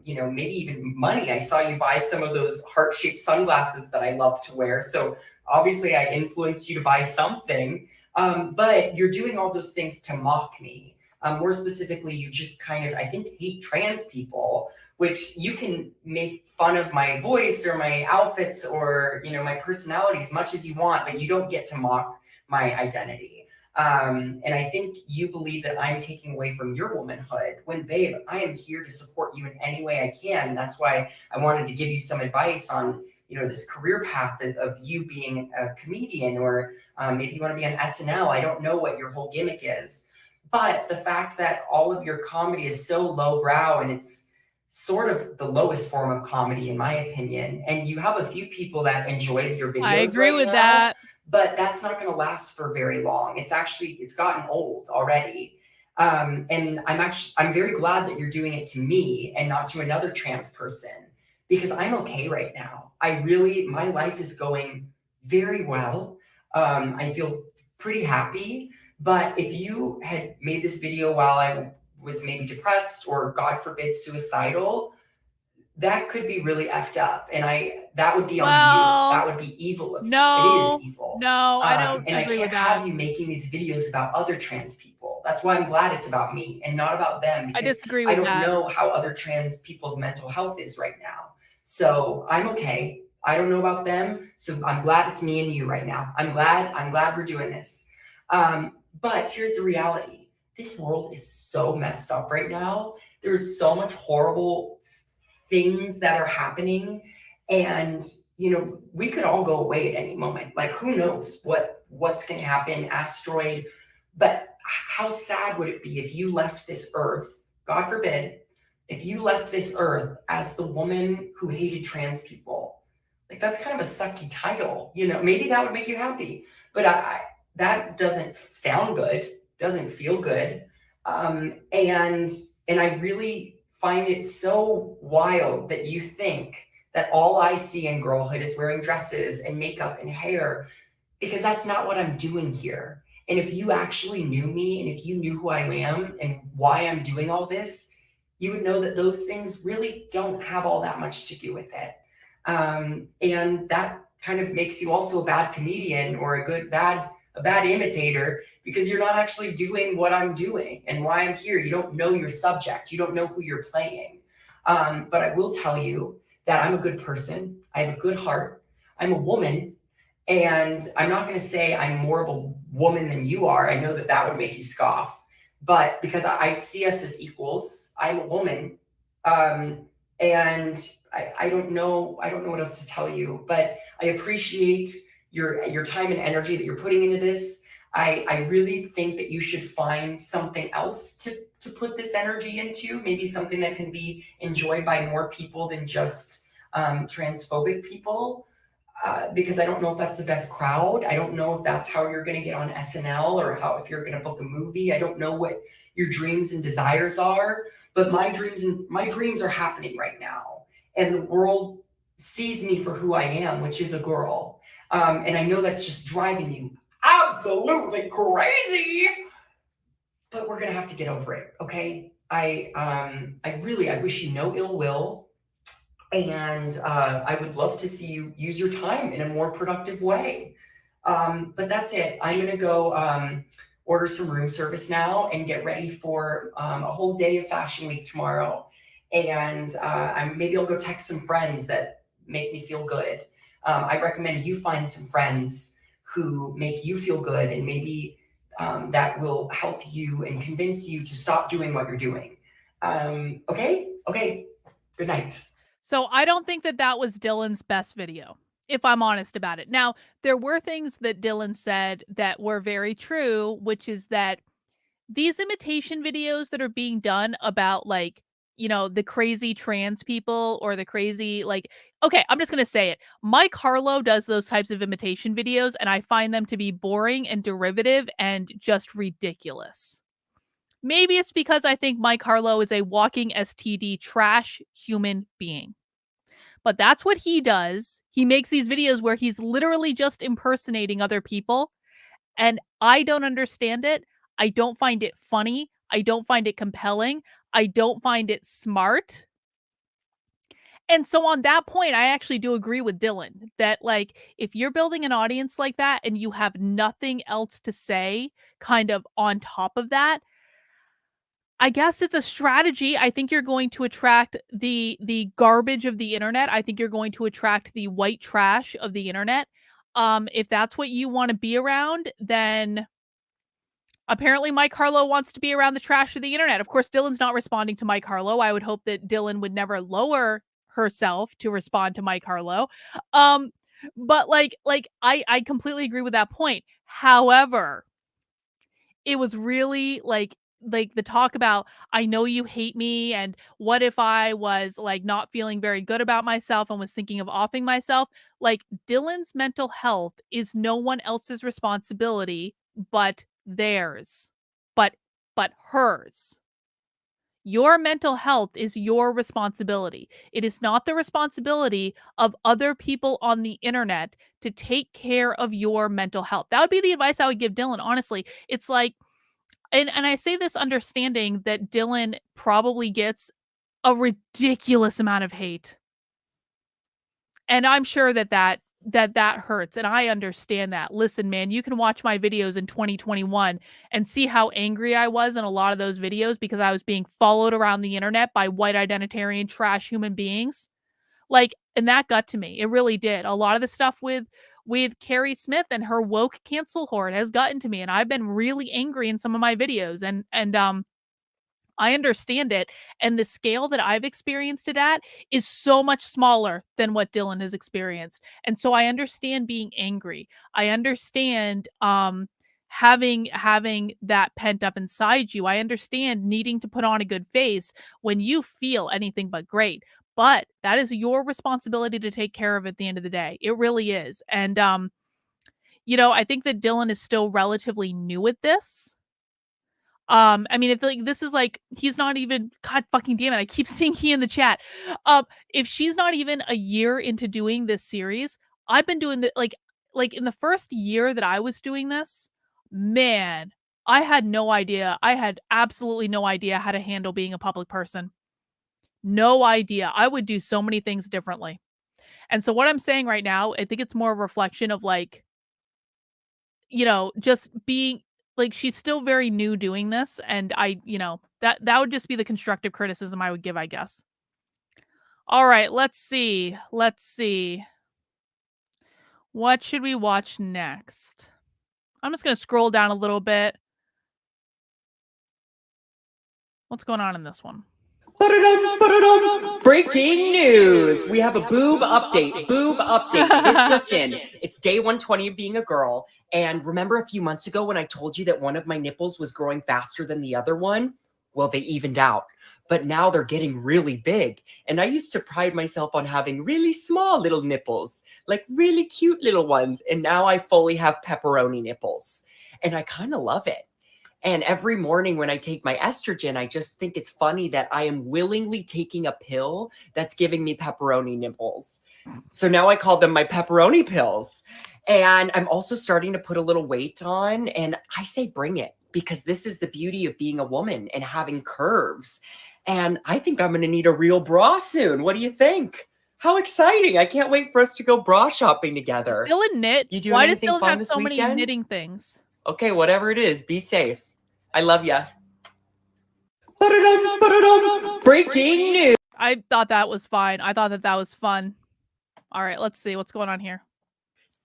you know, maybe even money. I saw you buy some of those heart-shaped sunglasses that I love to wear. So obviously I influenced you to buy something, but you're doing all those things to mock me. More specifically, you just kind of, I think, hate trans people, which you can make fun of my voice or my outfits or, you know, my personality as much as you want, but you don't get to mock my identity. And I think you believe that I'm taking away from your womanhood when, babe, I am here to support you in any way I can. And that's why I wanted to give you some advice on, you know, this career path of you being a comedian, or maybe you want to be on SNL. I don't know what your whole gimmick is, but the fact that all of your comedy is so lowbrow and it's sort of the lowest form of comedy, in my opinion. And you have a few people that enjoy your videos.
I agree with
now,
that.
but that's not going to last for very long. It's gotten old already. And I'm very glad that you're doing it to me and not to another trans person, because I'm okay right now. My life is going very well. I feel pretty happy, but if you had made this video while I was maybe depressed or, God forbid, suicidal, that could be really effed up, and that would be on you. That would be evil of you. It is evil.
No, I don't
and
agree
I
with
can't have
that.
you making these videos about other trans people. That's why I'm glad it's about me and not about them.
I
Because
disagree with
I don't
that.
know how other trans people's mental health is right now. So I'm okay. I don't know about them. So I'm glad it's me and you right now. I'm glad we're doing this. But here's the reality. This world is so messed up right now. There's so much horrible things that are happening, and you know, we could all go away at any moment. Like, who knows what's going to happen, asteroid. But how sad would it be if you left this earth, God forbid, if you left this earth as the woman who hated trans people? Like, that's kind of a sucky title, you know. Maybe that would make you happy, but that doesn't sound good, doesn't feel good. And I really find it so wild that you think that all I see in girlhood is wearing dresses and makeup and hair, because that's not what I'm doing here. And if you actually knew me, and if you knew who I am and why I'm doing all this, you would know that those things really don't have all that much to do with it. And that kind of makes you also a bad comedian or a bad imitator, because you're not actually doing what I'm doing and why I'm here. You don't know your subject. You don't know who you're playing. But I will tell you that I'm a good person. I have a good heart. I'm a woman. And I'm not going to say I'm more of a woman than you are. I know that would make you scoff. But because I see us as equals, I'm a woman. And I don't know what else to tell you, but I appreciate your time and energy that you're putting into this. I really think that you should find something else to put this energy into, maybe something that can be enjoyed by more people than just transphobic people, because I don't know if that's the best crowd. I don't know if that's how you're going to get on SNL, or if you're going to book a movie. I don't know what your dreams and desires are, but my dreams are happening right now, and the world sees me for who I am, which is a girl. And I know that's just driving you absolutely crazy, but we're gonna have to get over it, okay? I wish you no ill will, and I would love to see you use your time in a more productive way. But that's it. I'm gonna go order some room service now and get ready for a whole day of Fashion Week tomorrow. And maybe I'll go text some friends that make me feel good. I recommend you find some friends who make you feel good, and maybe that will help you and convince you to stop doing what you're doing. Okay? Okay. Good night.
So I don't think that that was Dylan's best video, if I'm honest about it. Now, there were things that Dylan said that were very true, which is that these imitation videos that are being done about, like, you know, the crazy trans people or the crazy, like, okay, I'm just going to say it. Mike Harlow does those types of imitation videos, and I find them to be boring and derivative and just ridiculous. Maybe it's because I think Mike Harlow is a walking STD trash human being. But that's what he does. He makes these videos where he's literally just impersonating other people. And I don't understand it. I don't find it funny. I don't find it compelling. I don't find it smart. And so on that point, I actually do agree with Dylan that, like, if you're building an audience like that and you have nothing else to say kind of on top of that, I guess it's a strategy. I think you're going to attract the garbage of the internet. I think you're going to attract the white trash of the internet. If that's what you want to be around, then apparently Mike Harlow wants to be around the trash of the internet. Of course, Dylan's not responding to Mike Harlow. I would hope that Dylan would never lower herself to respond to Mike Harlow. But I completely agree with that point. However, it was really like the talk about, I know you hate me, and what if I was like not feeling very good about myself and was thinking of offing myself. Like, Dylan's mental health is no one else's responsibility but theirs. But hers. Your mental health is your responsibility. It is not the responsibility of other people on the internet to take care of your mental health. That would be the advice I would give Dylan, honestly. It's like, and I say this understanding that Dylan probably gets a ridiculous amount of hate. And I'm sure that hurts, and I understand that. Listen, man, you can watch my videos in 2021 and see how angry I was in a lot of those videos because I was being followed around the internet by white identitarian trash human beings. Like, and that got to me. It really did. A lot of the stuff with Carrie Smith and her woke cancel horde has gotten to me, and I've been really angry in some of my videos, and I understand it. And the scale that I've experienced it at is so much smaller than what Dylan has experienced. And so I understand being angry. I understand having that pent up inside you. I understand needing to put on a good face when you feel anything but great. But that is your responsibility to take care of at the end of the day. It really is. And you know, I think that Dylan is still relatively new at this. I mean, if like this is like, he's not even, god fucking damn it, I keep seeing he in the chat. If she's not even a year into doing this series, I've been doing that like in the first year that I was doing this, man, I had no idea. I had absolutely no idea how to handle being a public person. No idea. I would do so many things differently. And so what I'm saying right now, I think it's more a reflection of, like, you know, just being like, she's still very new doing this, and you know, that would just be the constructive criticism I would give, I guess. All right, let's see. What should we watch next? I'm just going to scroll down a little bit. What's going on in this one?
Breaking news! We have a boob update. This just in. It's day 120 of being a girl. And remember a few months ago when I told you that one of my nipples was growing faster than the other one? Well, they evened out. But now they're getting really big. And I used to pride myself on having really small little nipples, like really cute little ones. And now I fully have pepperoni nipples. And I kind of love it. And every morning when I take my estrogen, I just think it's funny that I am willingly taking a pill that's giving me pepperoni nipples. So now I call them my pepperoni pills. And I'm also starting to put a little weight on, and I say bring it, because this is the beauty of being a woman and having curves. And I think I'm going to need a real bra soon. What do you think? How exciting. I can't wait for us to go bra shopping together.
Still a knit?
You doing
Why does
anything
Dylan
fun
have
this
so many
weekend?
knitting things?
Okay, whatever it is, be safe. I love ya. Breaking news.
I thought that was fine. I thought that was fun. All right, let's see what's going on here.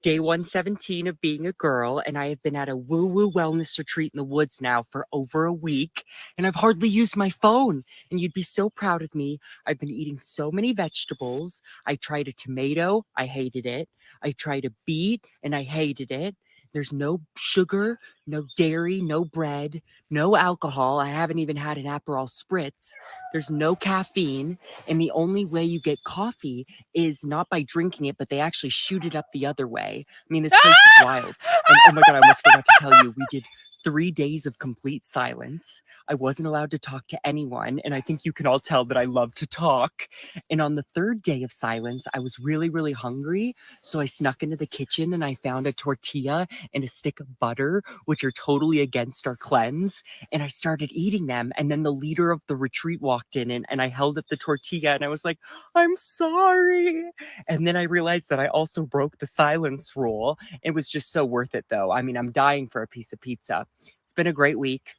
Day 117 of being a girl, and I have been at a woo-woo wellness retreat in the woods now for over a week, and I've hardly used my phone, and you'd be so proud of me. I've been eating so many vegetables. I tried a tomato, I hated it. I tried a beet, and I hated it. There's no sugar, no dairy, no bread, no alcohol. I haven't even had an Aperol spritz. There's no caffeine, and the only way you get coffee is not by drinking it, but they actually shoot it up the other way. I mean, this place is wild. And oh my God, I almost forgot to tell you, we did 3 days of complete silence. I wasn't allowed to talk to anyone, and I think you can all tell that I love to talk. And on the 3rd day of silence, I was really, really hungry, so I snuck into the kitchen and I found a tortilla and a stick of butter, which are totally against our cleanse, and I started eating them. And then the leader of the retreat walked in, and I held up the tortilla, and I was like, I'm sorry. And then I realized that I also broke the silence rule. It was just so worth it, though. I mean, I'm dying for a piece of pizza. It's been a great week.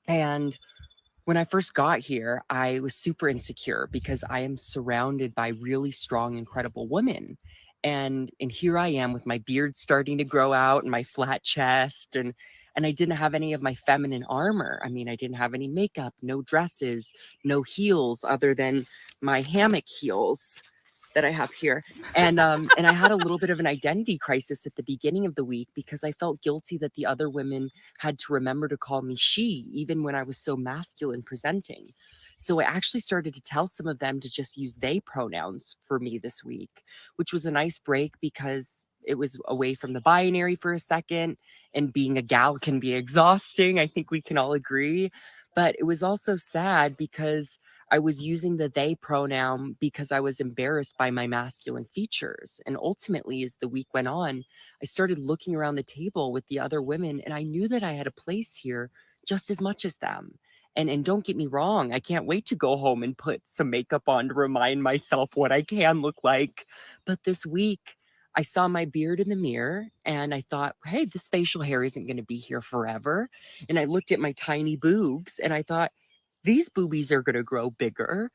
And when I first got here, I was super insecure because I am surrounded by really strong, incredible women. And here I am with my beard starting to grow out and my flat chest, and I didn't have any of my feminine armor. I mean, I didn't have any makeup, no dresses, no heels other than my hammock heels that I have here. And I had a little bit of an identity crisis at the beginning of the week because I felt guilty that the other women had to remember to call me she, even when I was so masculine presenting. So I actually started to tell some of them to just use they pronouns for me this week, which was a nice break because it was away from the binary for a second, and being a gal can be exhausting. I think we can all agree. But it was also sad because I was using the they pronoun because I was embarrassed by my masculine features. And ultimately, as the week went on, I started looking around the table with the other women, and I knew that I had a place here just as much as them. And don't get me wrong, I can't wait to go home and put some makeup on to remind myself what I can look like. But this week, I saw my beard in the mirror and I thought, hey, this facial hair isn't going to be here forever. And I looked at my tiny boobs and I thought, these boobies are going to grow bigger.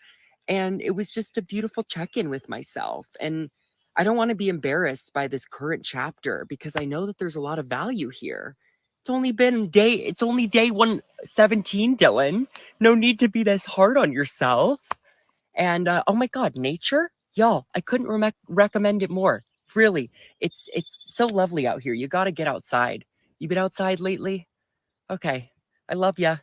And it was just a beautiful check-in with myself. And I don't want to be embarrassed by this current chapter because I know that there's a lot of value here. It's only day 117, Dylan. No need to be this hard on yourself. And oh my God, nature, y'all, I couldn't recommend it more. Really, it's so lovely out here. You got to get outside. You been outside lately? Okay, I love ya.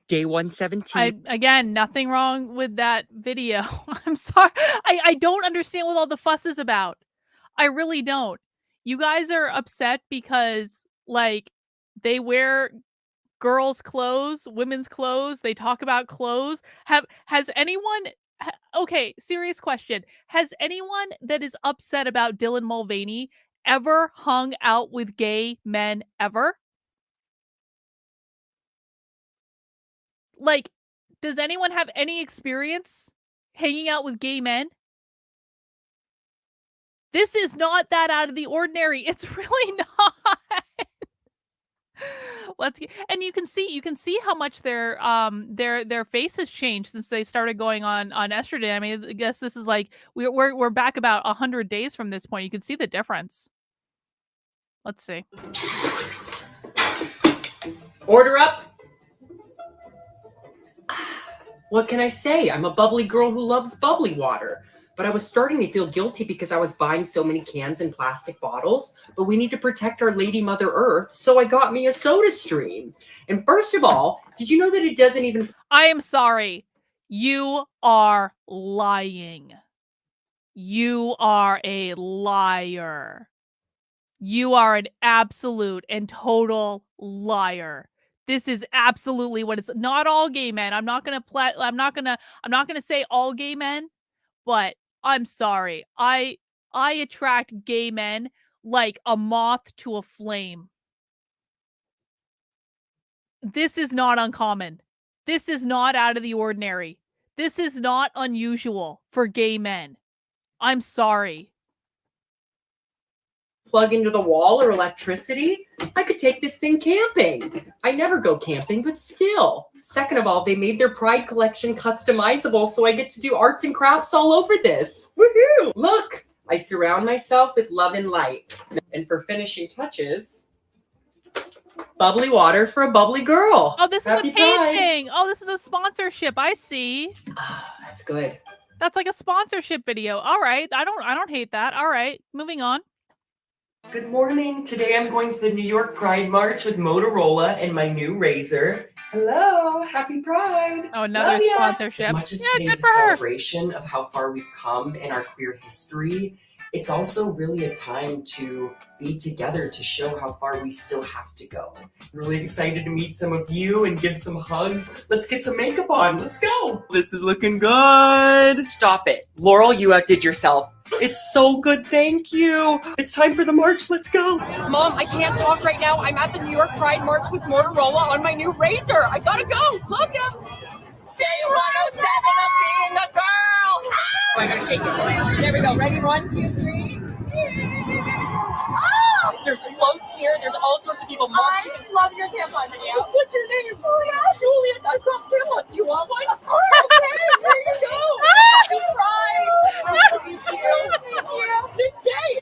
Day 117.
Again, nothing wrong with that video. I'm sorry. I don't understand what all the fuss is about. I really don't. You guys are upset because, like, they wear girls' clothes, women's clothes. They talk about clothes. Has anyone... Okay, serious question. Has anyone that is upset about DYLAN Mulvaney ever hung out with gay men ever? Like, does anyone have any experience hanging out with gay men? This is not that out of the ordinary. It's really not. Let's get, and you can see how much their face has changed since they started going on estrogen. I mean, I guess this is like we're back about 100 days from this point. You can see the difference. Let's see.
Order up. What can I say? I'm a bubbly girl who loves bubbly water. But I was starting to feel guilty because I was buying so many cans and plastic bottles. But we need to protect our Lady Mother Earth, so I got me a Soda Stream. And first of all, did you know that it doesn't even...
I am sorry. You are lying. You are a liar. You are an absolute and total liar. This is absolutely what it's... Not all gay men. I'm not gonna say all gay men, but I'm sorry. I attract gay men like a moth to a flame. This is not uncommon. This is not out of the ordinary. This is not unusual for gay men. I'm sorry.
Plug into the wall or electricity, I could take this thing camping. I never go camping, but still, Second of all, they made their Pride collection customizable, so I get to do arts and crafts all over this. Woohoo! Look, I surround myself with love and light. And for finishing touches, bubbly water for a bubbly girl.
Oh, this
Happy
is a paid
Pride.
thing. Oh, this is a sponsorship. I see.
That's good.
That's like a sponsorship video. All right. I don't hate that. All right. Moving on.
Good morning. Today I'm going to the New York Pride March with Motorola and my new razor. Hello, happy Pride.
Oh, another
Love ya.
sponsorship.
As much as
Yeah,
today's
good
a
for her.
celebration of how far we've come in our queer history, it's also really a time to be together to show how far we still have to go. Really excited to meet some of you and give some hugs. Let's get some makeup on. Let's go. This is looking good. Stop it. Laurel, you outdid yourself. It's so good, thank you. It's time for the march, let's go.
Mom, I can't talk right now. I'm at the New York Pride March with Motorola on my new razor. I gotta go. Love ya. Day 107 of being a girl. Oh, I gotta shake it. There we go. Ready? 1, 2, 3. Oh! There's floats here. There's all sorts of people marching. I love your tampon video. What's your name? Julia. Julia, I've got tampons. You want one? Of course. Okay, here you go. Happy Pride. I love you too. Thank you. This day,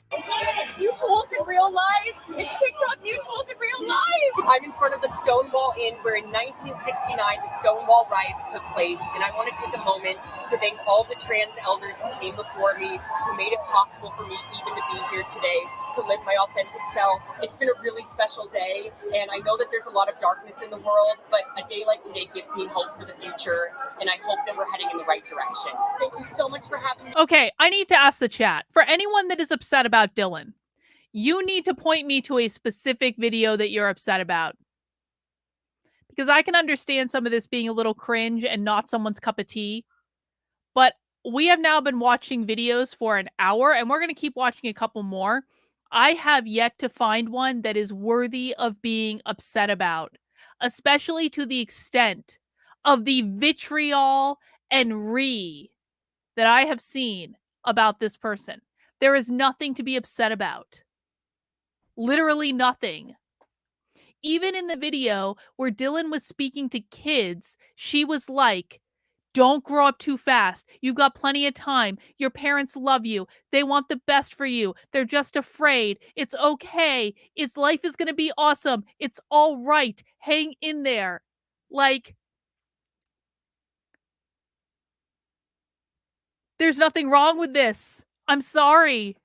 mutuals in real life. It's TikTok mutuals in real life. I'm in front of the Stonewall Inn where in 1969 the Stonewall riots took place, and I want to take a moment to thank all the trans elders who came before me, who made it possible for me even to be here today, to live my authentic self. It's been a really special day, and I know that there's a lot of darkness in the world, but a day like today gives me hope for the future, and I hope that we're heading in the right direction. Thank you so much for having me.
Okay, I need to ask the chat. For anyone that is upset about Dylan, you need to point me to a specific video that you're upset about. Because I can understand some of this being a little cringe and not someone's cup of tea. But we have now been watching videos for an hour, and we're going to keep watching a couple more. I have yet to find one that is worthy of being upset about, especially to the extent of the vitriol and that I have seen about this person. There is nothing to be upset about. Literally nothing. Even in the video where Dylan was speaking to kids, she was like, don't grow up too fast. You've got plenty of time. Your parents love you. They want the best for you. They're just afraid. It's okay. Life is going to be awesome. It's all right. Hang in there. Like, there's nothing wrong with this. I'm sorry.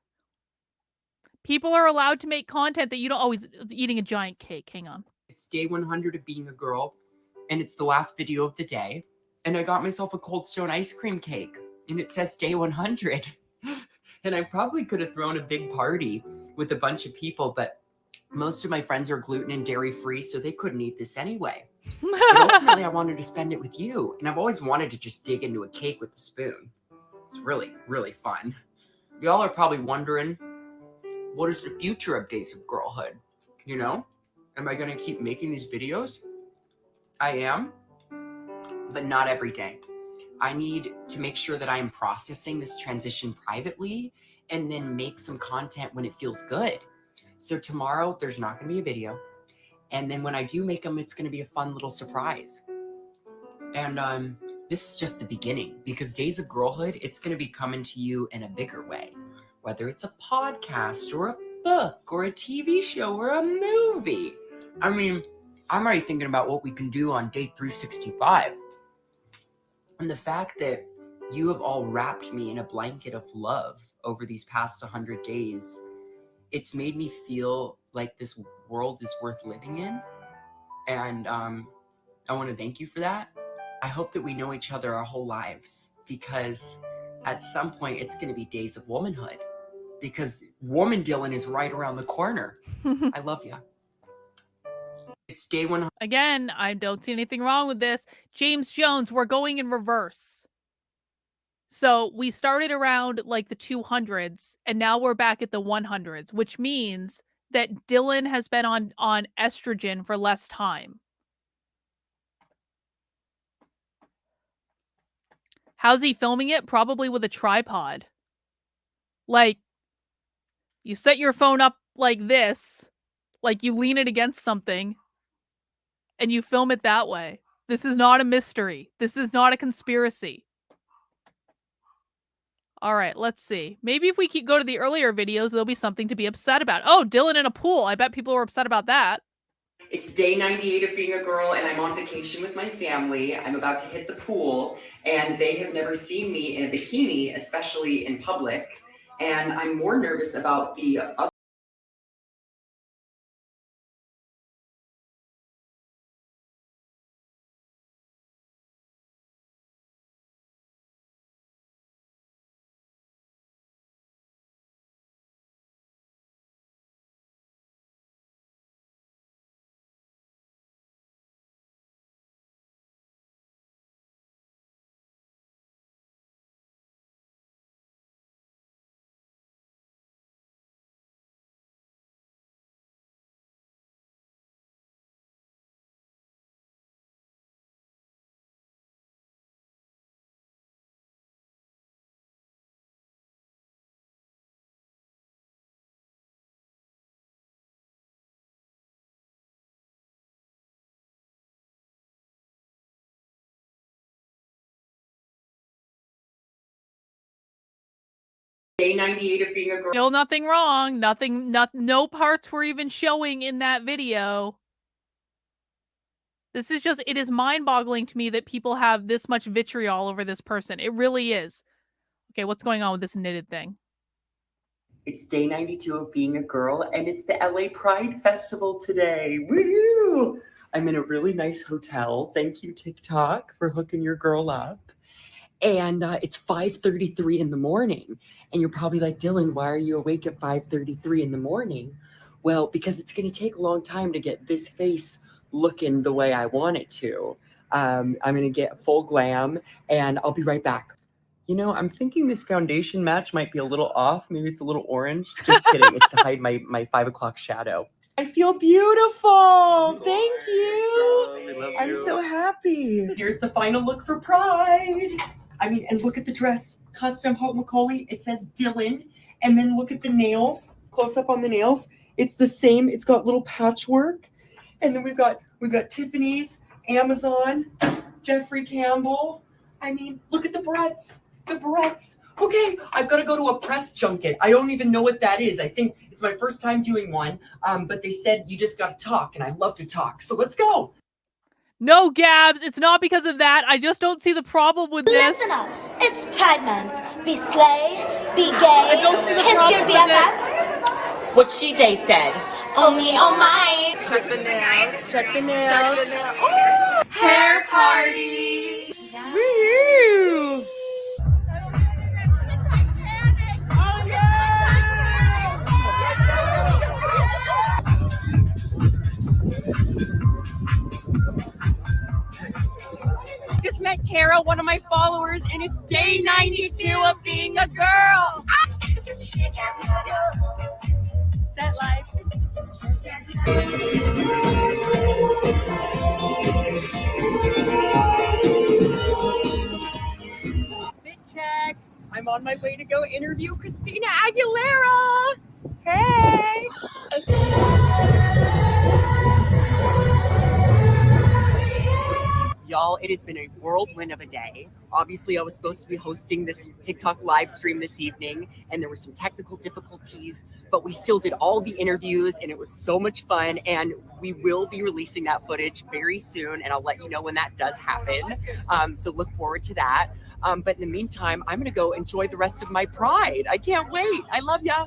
People are allowed to make content that you don't always eating a giant cake. Hang on.
It's day 100 of being a girl, and it's the last video of the day. And I got myself a Cold Stone ice cream cake, and it says day 100. And I probably could have thrown a big party with a bunch of people, but most of my friends are gluten and dairy free, so they couldn't eat this anyway. But ultimately, I wanted to spend it with you, and I've always wanted to just dig into a cake with a spoon. It's really, really fun. Y'all are probably wondering, what is the future of Days of Girlhood? You know? Am I going to keep making these videos? I am, but not every day. I need to make sure that I am processing this transition privately and then make some content when it feels good. So tomorrow, there's not going to be a video. And then when I do make them, it's going to be a fun little surprise. And this is just the beginning, because Days of Girlhood, it's going to be coming to you in a bigger way. Whether it's a podcast or a book or a TV show or a movie. I mean, I'm already thinking about what we can do on day 365. And the fact that you have all wrapped me in a blanket of love over these past 100 days, it's made me feel like this world is worth living in. And I want to thank you for that. I hope that we know each other our whole lives, because at some point it's going to be Days of Womanhood, because Woman Dylan is right around the corner. I love you. It's day 100.
Again, I don't see anything wrong with this. James Jones, we're going in reverse. So we started around like the 200s, and now we're back at the 100s, which means that Dylan has been on estrogen for less time. How's he filming it? Probably with a tripod. Like, you set your phone up like this, like you lean it against something, and you film it that way. This is not a mystery. This is not a conspiracy. All right, let's see. Maybe if we go to the earlier videos, there'll be something to be upset about. Oh, Dylan in a pool. I bet people were upset about that.
It's day 98 of being a girl, and I'm on vacation with my family. I'm about to hit the pool, and they have never seen me in a bikini, especially in public. And I'm more nervous about the other. Day 98 of being a girl.
Still nothing wrong. No parts were even showing in that video. This is just, it is mind-boggling to me that people have this much vitriol over this person. It really is. Okay, what's going on with this knitted thing?
It's day 92 of being a girl, and it's the LA Pride Festival today. Woo! I'm in a really nice hotel. Thank you, TikTok, for hooking your girl up. And it's 5:33 in the morning. And you're probably like, Dylan, why are you awake at 5:33 in the morning? Well, because it's going to take a long time to get this face looking the way I want it to. I'm going to get full glam, and I'll be right back. You know, I'm thinking this foundation match might be a little off. Maybe it's a little orange. Just kidding. It's to hide my 5 o'clock shadow. I feel beautiful. Thank you. I'm so happy. Here's the final look for Pride. I mean, and look at the dress. Custom Hope Macaulay. It says Dylan. And then look at the nails. Close up on the nails. It's the same. It's got little patchwork. And then we've got Tiffany's, Amazon, Jeffrey Campbell. I mean, look at the barrettes. The barrettes. Okay, I've got to go to a press junket. I don't even know what that is. I think it's my first time doing one. But they said you just got to talk, and I love to talk. So let's go.
No, Gabs, it's not because of that. I just don't see the problem with this.
Listen up. It's Pride Month. Be slay, be gay, kiss your BFFs.
What they said.
Oh me, oh my.
Check the nails.
Check the nails.
Check the nails. Oh!
Hair party.
Woo!
Just met Kara, one of my followers, and it's day 92 of being a girl. Set life. Fit check. I'm on my way to go interview Christina Aguilera. Hey. Y'all, it has been a whirlwind of a day. Obviously, I was supposed to be hosting this TikTok live stream this evening, and there were some technical difficulties, but we still did all the interviews, and it was so much fun, and we will be releasing that footage very soon, and I'll let you know when that does happen. So look forward to that. But in the meantime, I'm gonna go enjoy the rest of my Pride. I can't wait. I love ya.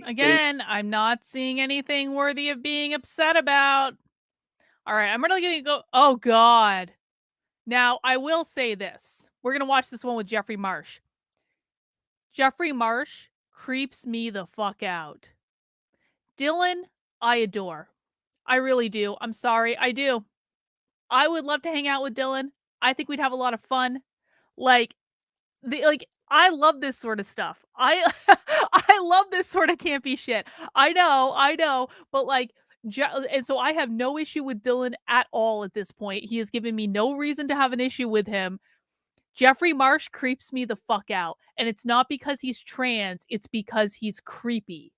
Again, I'm not seeing anything worthy of being upset about. All right, I'm really gonna go. Oh God! Now I will say this: we're gonna watch this one with Jeffrey Marsh. Jeffrey Marsh creeps me the fuck out. Dylan, I adore. I really do. I'm sorry, I do. I would love to hang out with Dylan. I think we'd have a lot of fun. I love this sort of stuff. I love this sort of campy shit. I know, but and so I have no issue with Dylan at all at this point. He has given me no reason to have an issue with him. Jeffrey Marsh creeps me the fuck out. And it's not because he's trans, it's because he's creepy.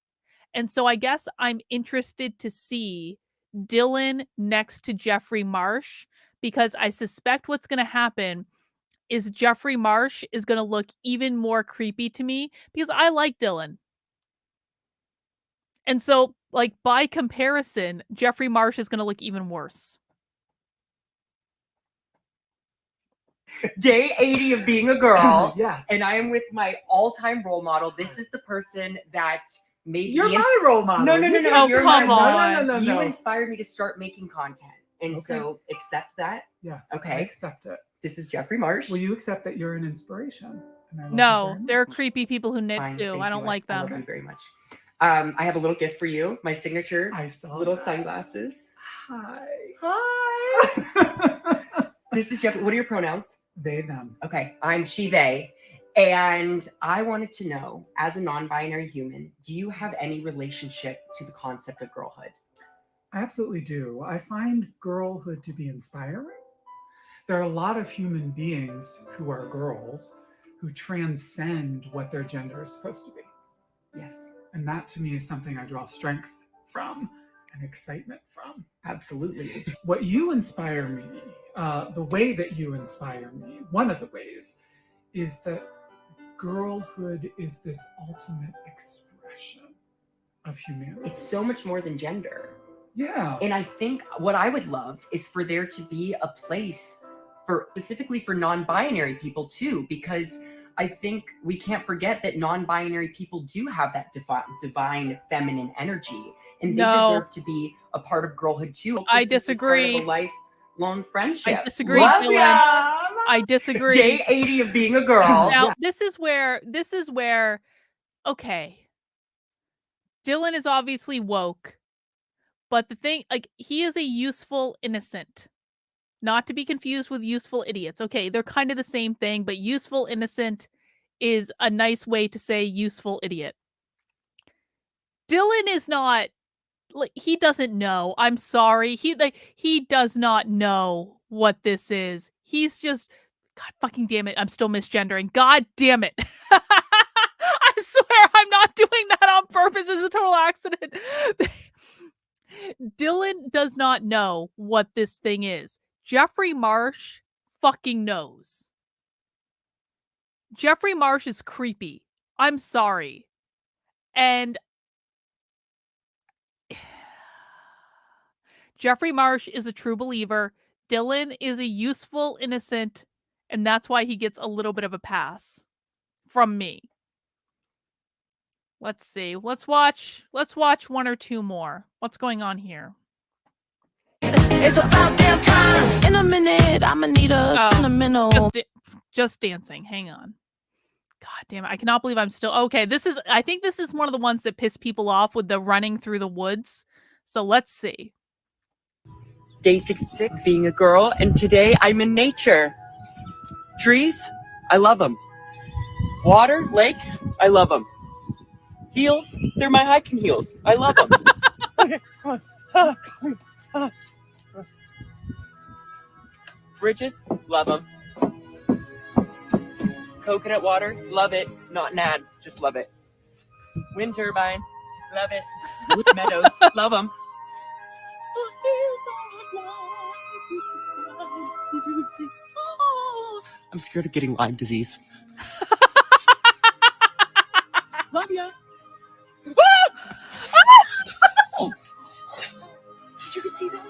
And so I guess I'm interested to see Dylan next to Jeffrey Marsh, because I suspect what's going to happen is Jeffrey Marsh is going to look even more creepy to me because I like Dylan. And so, like, by comparison, Jeffrey Marsh is going to look even worse.
Day 80 of being a girl.
Yes.
And I am with my all-time role model. This is the person that made
You're
me
my role model.
No.
Oh,
You're
come
my-
on.
No.
You inspired me to start making content. And
Okay.
so accept that.
Yes.
Okay.
I accept it.
This is Jeffrey Marsh.
Will you accept that you're an inspiration? And I love you
No,
very
there are
much.
creepy people who knit
Fine,
too.
thank
I don't
you.
like
I
them.
love you very much. I have a little gift for you. My signature
I saw
little
that.
sunglasses.
Hi.
Hi. This is Jeff. What are your pronouns?
They, them.
Okay, I'm she, they. And I wanted to know, as a non-binary human, do you have any relationship to the concept of girlhood?
I absolutely do. I find girlhood to be inspiring. There are a lot of human beings who are girls who transcend what their gender is supposed to be.
Yes.
And that to me is something I draw strength from and excitement from.
Absolutely.
What you inspire me, the way that you inspire me, one of the ways, is that girlhood is this ultimate expression of humanity.
It's so much more than gender.
Yeah.
And I think what I would love is for there to be a place for specifically for non-binary people too, because I think we can't forget that non-binary people do have that divine feminine energy, and they deserve to be a part of girlhood too.
I
This is the start of
disagree.
a lifelong friendship.
I disagree,
Love
Dylan.
ya!
I disagree.
Day 80 of being a girl.
Now, this is where, okay. Dylan is obviously woke, but the thing, like, he is a useful innocent. Not to be confused with useful idiots. Okay, they're kind of the same thing, but useful innocent is a nice way to say useful idiot. Dylan is not, like, he doesn't know. I'm sorry. He does not know what this is. He's just, God fucking damn it. I'm still misgendering. God damn it. I swear I'm not doing that on purpose. It's a total accident. Dylan does not know what this thing is. Jeffrey Marsh fucking knows. Jeffrey Marsh is creepy. I'm sorry. And Jeffrey Marsh is a true believer. Dylan is a useful innocent, and that's why he gets a little bit of a pass from me. Let's see. Let's watch one or two more. What's going on here?
It's about damn time. In a minute, I'ma need a sentimental.
Just dancing. Hang on. God damn it. I cannot believe I'm still okay. I think this is one of the ones that piss people off with the running through the woods. So let's see.
Day 66, being a girl, and today I'm in nature. Trees, I love them. Water, lakes, I love them. Heels, they're my hiking heels. I love them. Okay, come on. Bridges, love them. Coconut water, love it. Not an ad, just love it. Wind turbine, love it. Meadows, love them. I'm scared of getting Lyme disease. Love ya. Oh. Did you see that?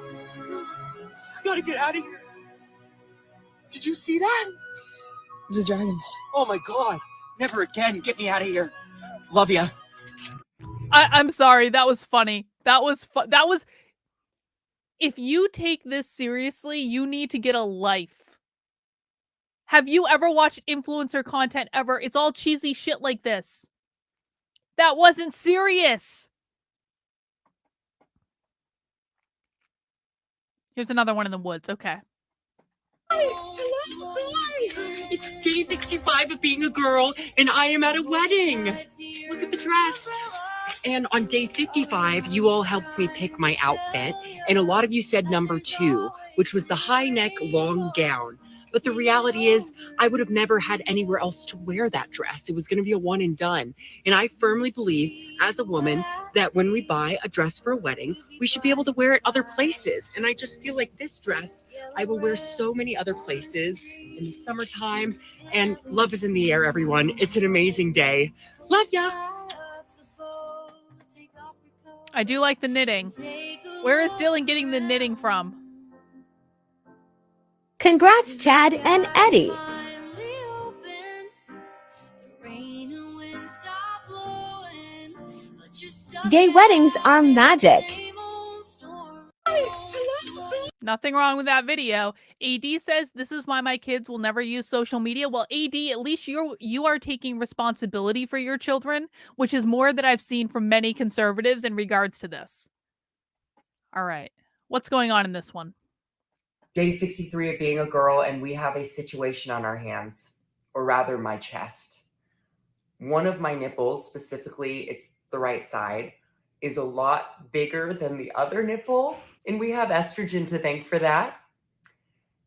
I gotta get out of here. Did you see that?
It's a dragon.
Oh my god. Never again. Get me out of here. Love ya.
I'm sorry. That was funny. That was if you take this seriously, you need to get a life. Have you ever watched influencer content ever? It's all cheesy shit like this. That wasn't serious. Here's another one in the woods. Okay.
It's day 65 of being a girl, and I am at a wedding. Look at the dress. And on day 55, you all helped me pick my outfit. And a lot of you said number 2, which was the high neck long gown. But the reality is, I would have never had anywhere else to wear that dress. It was going to be a one and done. And I firmly believe, as a woman, that when we buy a dress for a wedding, we should be able to wear it other places. And I just feel like this dress, I will wear so many other places in the summertime. And love is in the air, everyone. It's an amazing day. Love ya!
I do like the knitting. Where is Dylan getting the knitting from?
Congrats, Chad and Eddie. Gay weddings are magic.
Nothing wrong with that video. AD says, this is why my kids will never use social media. Well, AD, at least you are taking responsibility for your children, which is more than I've seen from many conservatives in regards to this. All right. What's going on in this one?
Day 63 of being a girl, and we have a situation on our hands, or rather my chest. One of my nipples, specifically, it's the right side, is a lot bigger than the other nipple, and we have estrogen to thank for that.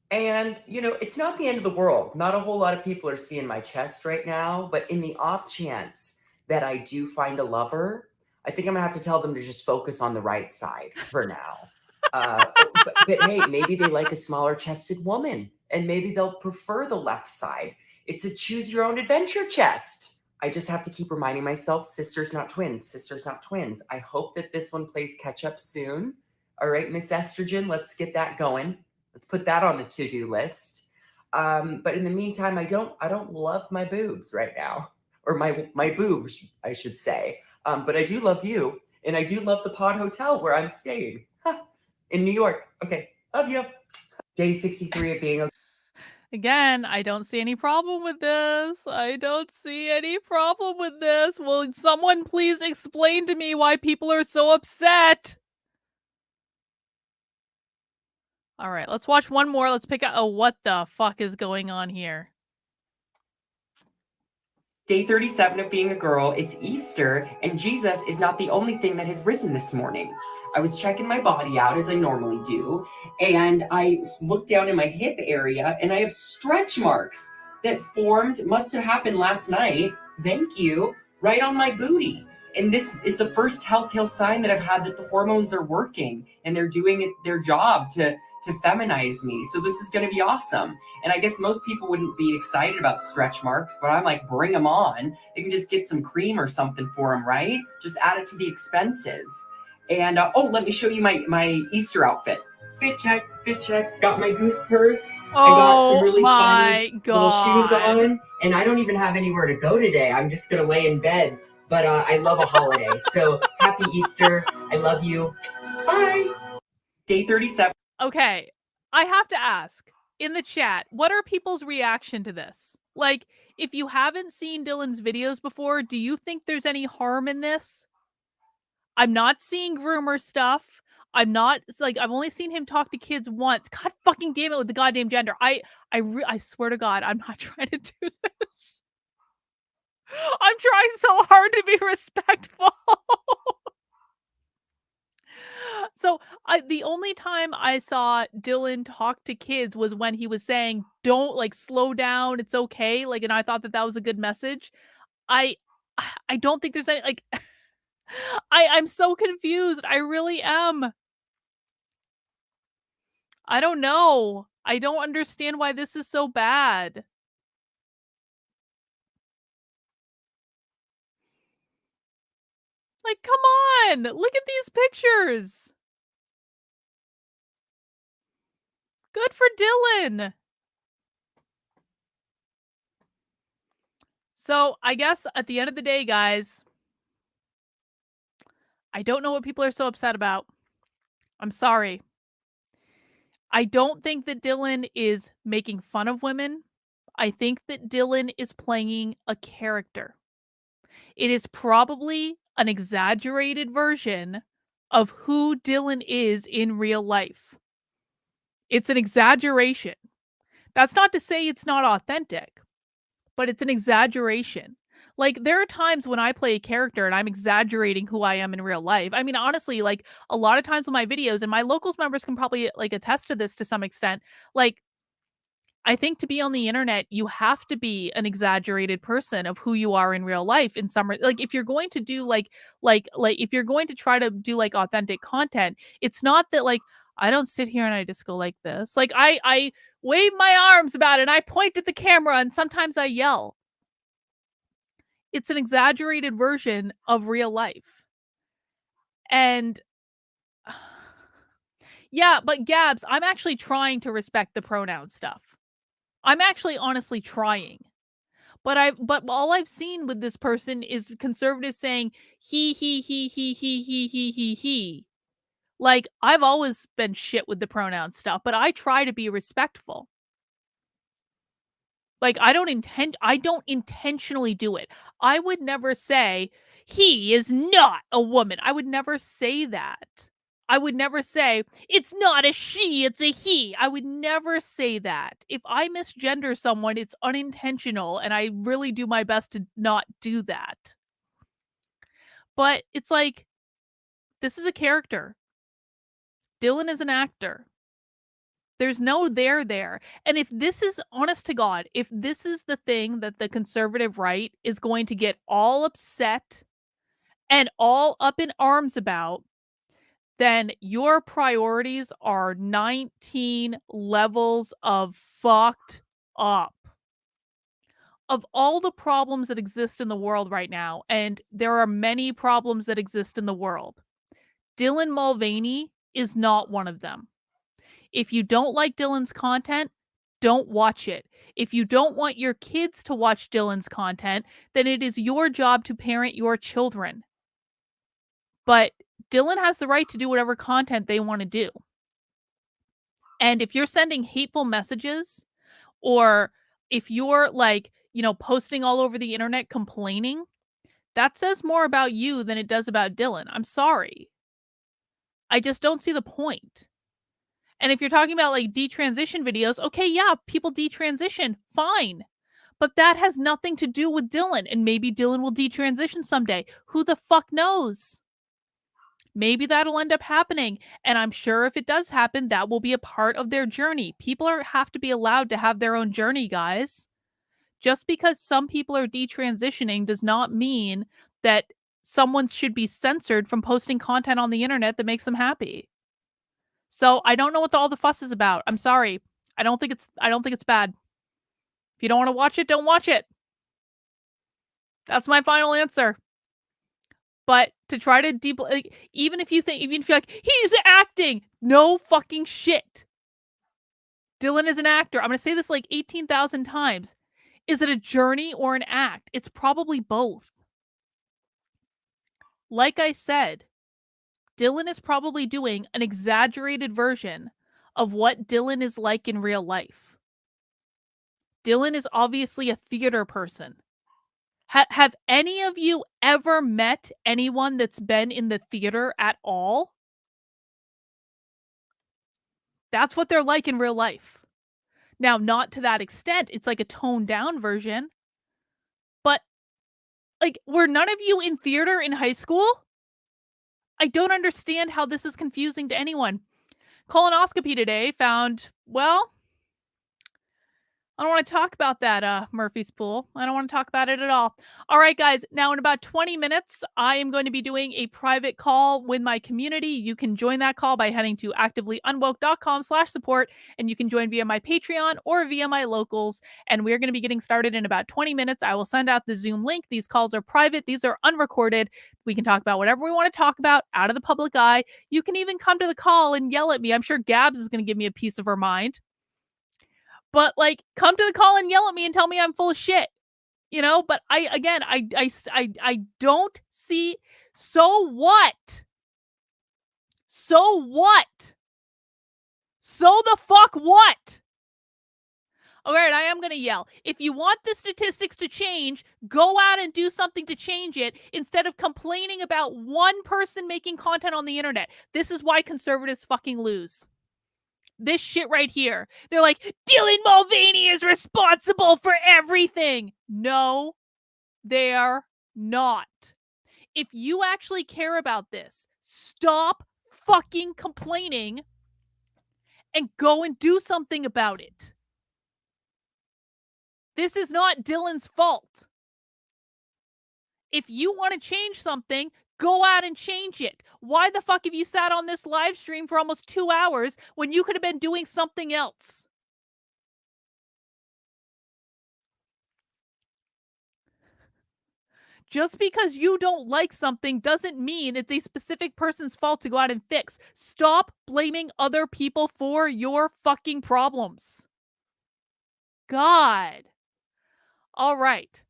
And, you know, it's not the end of the world. Not a whole lot of people are seeing my chest right now, but in the off chance that I do find a lover, I think I'm gonna have to tell them to just focus on the right side for now. But hey, maybe they like a smaller chested woman, and maybe they'll prefer the left side. It's a choose your own adventure chest. I just have to keep reminding myself, sisters, not twins, sisters, not twins. I hope that this one plays catch up soon. All right, Miss Estrogen, let's get that going. Let's put that on the to-do list. But in the meantime, I don't love my boobs right now, or my boobs, I should say. But I do love you, and I do love the Pod Hotel where I'm staying. In New York. Okay, love you. Day 63 of being a...
Again, I don't see any problem with this. I don't see any problem with this. Will someone please explain to me why people are so upset? All right, let's watch one more. Let's pick out... Oh, what the fuck is going on here?
Day 37 of being a girl, it's Easter, and Jesus is not the only thing that has risen this morning. I was checking my body out as I normally do, and I looked down in my hip area, and I have stretch marks that formed, must have happened last night, thank you, right on my booty. And this is the first telltale sign that I've had that the hormones are working, and they're doing their job to feminize me. So this is going to be awesome. And I guess most people wouldn't be excited about stretch marks, but I'm like, bring them on. You can just get some cream or something for them, right? Just add it to the expenses. And oh, let me show you my Easter outfit. Fit check. Got my goose purse. I got some really funny little shoes on. And I don't even have anywhere to go today. I'm just going to lay in bed. But I love a holiday. So happy Easter. I love you. Bye. Day 37.
Okay, I have to ask, in the chat, what are people's reaction to this? Like, if you haven't seen Dylan's videos before, do you think there's any harm in this? I'm not seeing groomer stuff. I'm not, like, I've only seen him talk to kids once. God fucking damn it with the goddamn gender. I swear to God, I'm not trying to do this. I'm trying so hard to be respectful. So the only time I saw Dylan talk to kids was when he was saying, don't, like, slow down, it's okay. Like, and I thought that was a good message. I don't think there's any, like, I'm so confused. I really am. I don't know. I don't understand why this is so bad. Like, come on, look at these pictures. Good for Dylan. So I guess at the end of the day, guys, I don't know what people are so upset about. I'm sorry. I don't think that Dylan is making fun of women. I think that Dylan is playing a character. It is probably an exaggerated version of who Dylan is in real life. It's an exaggeration. That's not to say it's not authentic, but it's an exaggeration. Like, there are times when I play a character and I'm exaggerating who I am in real life. I mean, honestly, like, a lot of times with my videos, and my locals members can probably, like, attest to this to some extent, like, I think to be on the internet, you have to be an exaggerated person of who you are in real life in some like, if you're going to do, if you're going to try to do, like, authentic content, it's not that, like, I don't sit here and I just go like this. Like, I wave my arms about it, and I point at the camera, and sometimes I yell. It's an exaggerated version of real life. And yeah, but Gabs, I'm actually trying to respect the pronoun stuff. I'm actually honestly trying. But all I've seen with this person is conservatives saying he. Like, I've always been shit with the pronoun stuff, but I try to be respectful. Like, I don't intentionally do it. I would never say, he is not a woman. I would never say that. I would never say, it's not a she, it's a he. I would never say that. If I misgender someone, it's unintentional, and I really do my best to not do that. But it's like, this is a character. Dylan is an actor. There's no there. And if this is, honest to God, if this is the thing that the conservative right is going to get all upset and all up in arms about, then your priorities are 19 levels of fucked up. Of all the problems that exist in the world right now, and there are many problems that exist in the world, Dylan Mulvaney is not one of them. If you don't like Dylan's content, don't watch it. If you don't want your kids to watch Dylan's content, then it is your job to parent your children. But Dylan has the right to do whatever content they want to do. And if you're sending hateful messages, or if you're, like, posting all over the internet complaining, that says more about you than it does about Dylan. I'm sorry. I just don't see the point. And if you're talking about, like, detransition videos, okay, yeah, people detransition, fine. But that has nothing to do with Dylan, and maybe Dylan will detransition someday. Who the fuck knows? Maybe that'll end up happening, and I'm sure if it does happen, that will be a part of their journey. People have to be allowed to have their own journey, guys. Just because some people are detransitioning does not mean that someone should be censored from posting content on the internet that makes them happy. So I don't know what all the fuss is about. I'm sorry. I don't think it's bad. If you don't want to watch it, don't watch it. That's my final answer. But to try to even if you're like, he's acting, no fucking shit. Dylan is an actor. I'm going to say this like 18,000 times. Is it a journey or an act? It's probably both. Like I said, Dylan is probably doing an exaggerated version of what Dylan is like in real life. Dylan is obviously a theater person. Have any of you ever met anyone that's been in the theater at all? That's what they're like in real life. Now, not to that extent. It's like a toned down version. But, like, were none of you in theater in high school? I don't understand how this is confusing to anyone. Colonoscopy today found, well, I don't want to talk about that, Murphy's Pool. I don't want to talk about it at all. All right, guys. Now, in about 20 minutes, I am going to be doing a private call with my community. You can join that call by heading to activelyunwoke.com/support, and you can join via my Patreon or via my locals. And we're going to be getting started in about 20 minutes. I will send out the Zoom link. These calls are private. These are unrecorded. We can talk about whatever we want to talk about out of the public eye. You can even come to the call and yell at me. I'm sure Gabs is going to give me a piece of her mind. But, like, come to the call and yell at me and tell me I'm full of shit, But I don't see. So what? So what? So the fuck what? All right, I am going to yell. If you want the statistics to change, go out and do something to change it instead of complaining about one person making content on the internet. This is why conservatives fucking lose. This shit right here. They're like, Dylan Mulvaney is responsible for everything. No, they're not. If you actually care about this, stop fucking complaining and go and do something about it. This is not Dylan's fault. If you want to change something, go out and change it. Why the fuck have you sat on this live stream for almost 2 hours when you could have been doing something else? Just because you don't like something doesn't mean it's a specific person's fault to go out and fix. Stop blaming other people for your fucking problems. God. All right.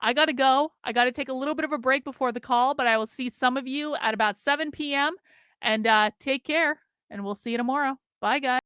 I gotta go. I gotta take a little bit of a break before the call, but I will see some of you at about 7 p.m. And take care, and we'll see you tomorrow. Bye, guys.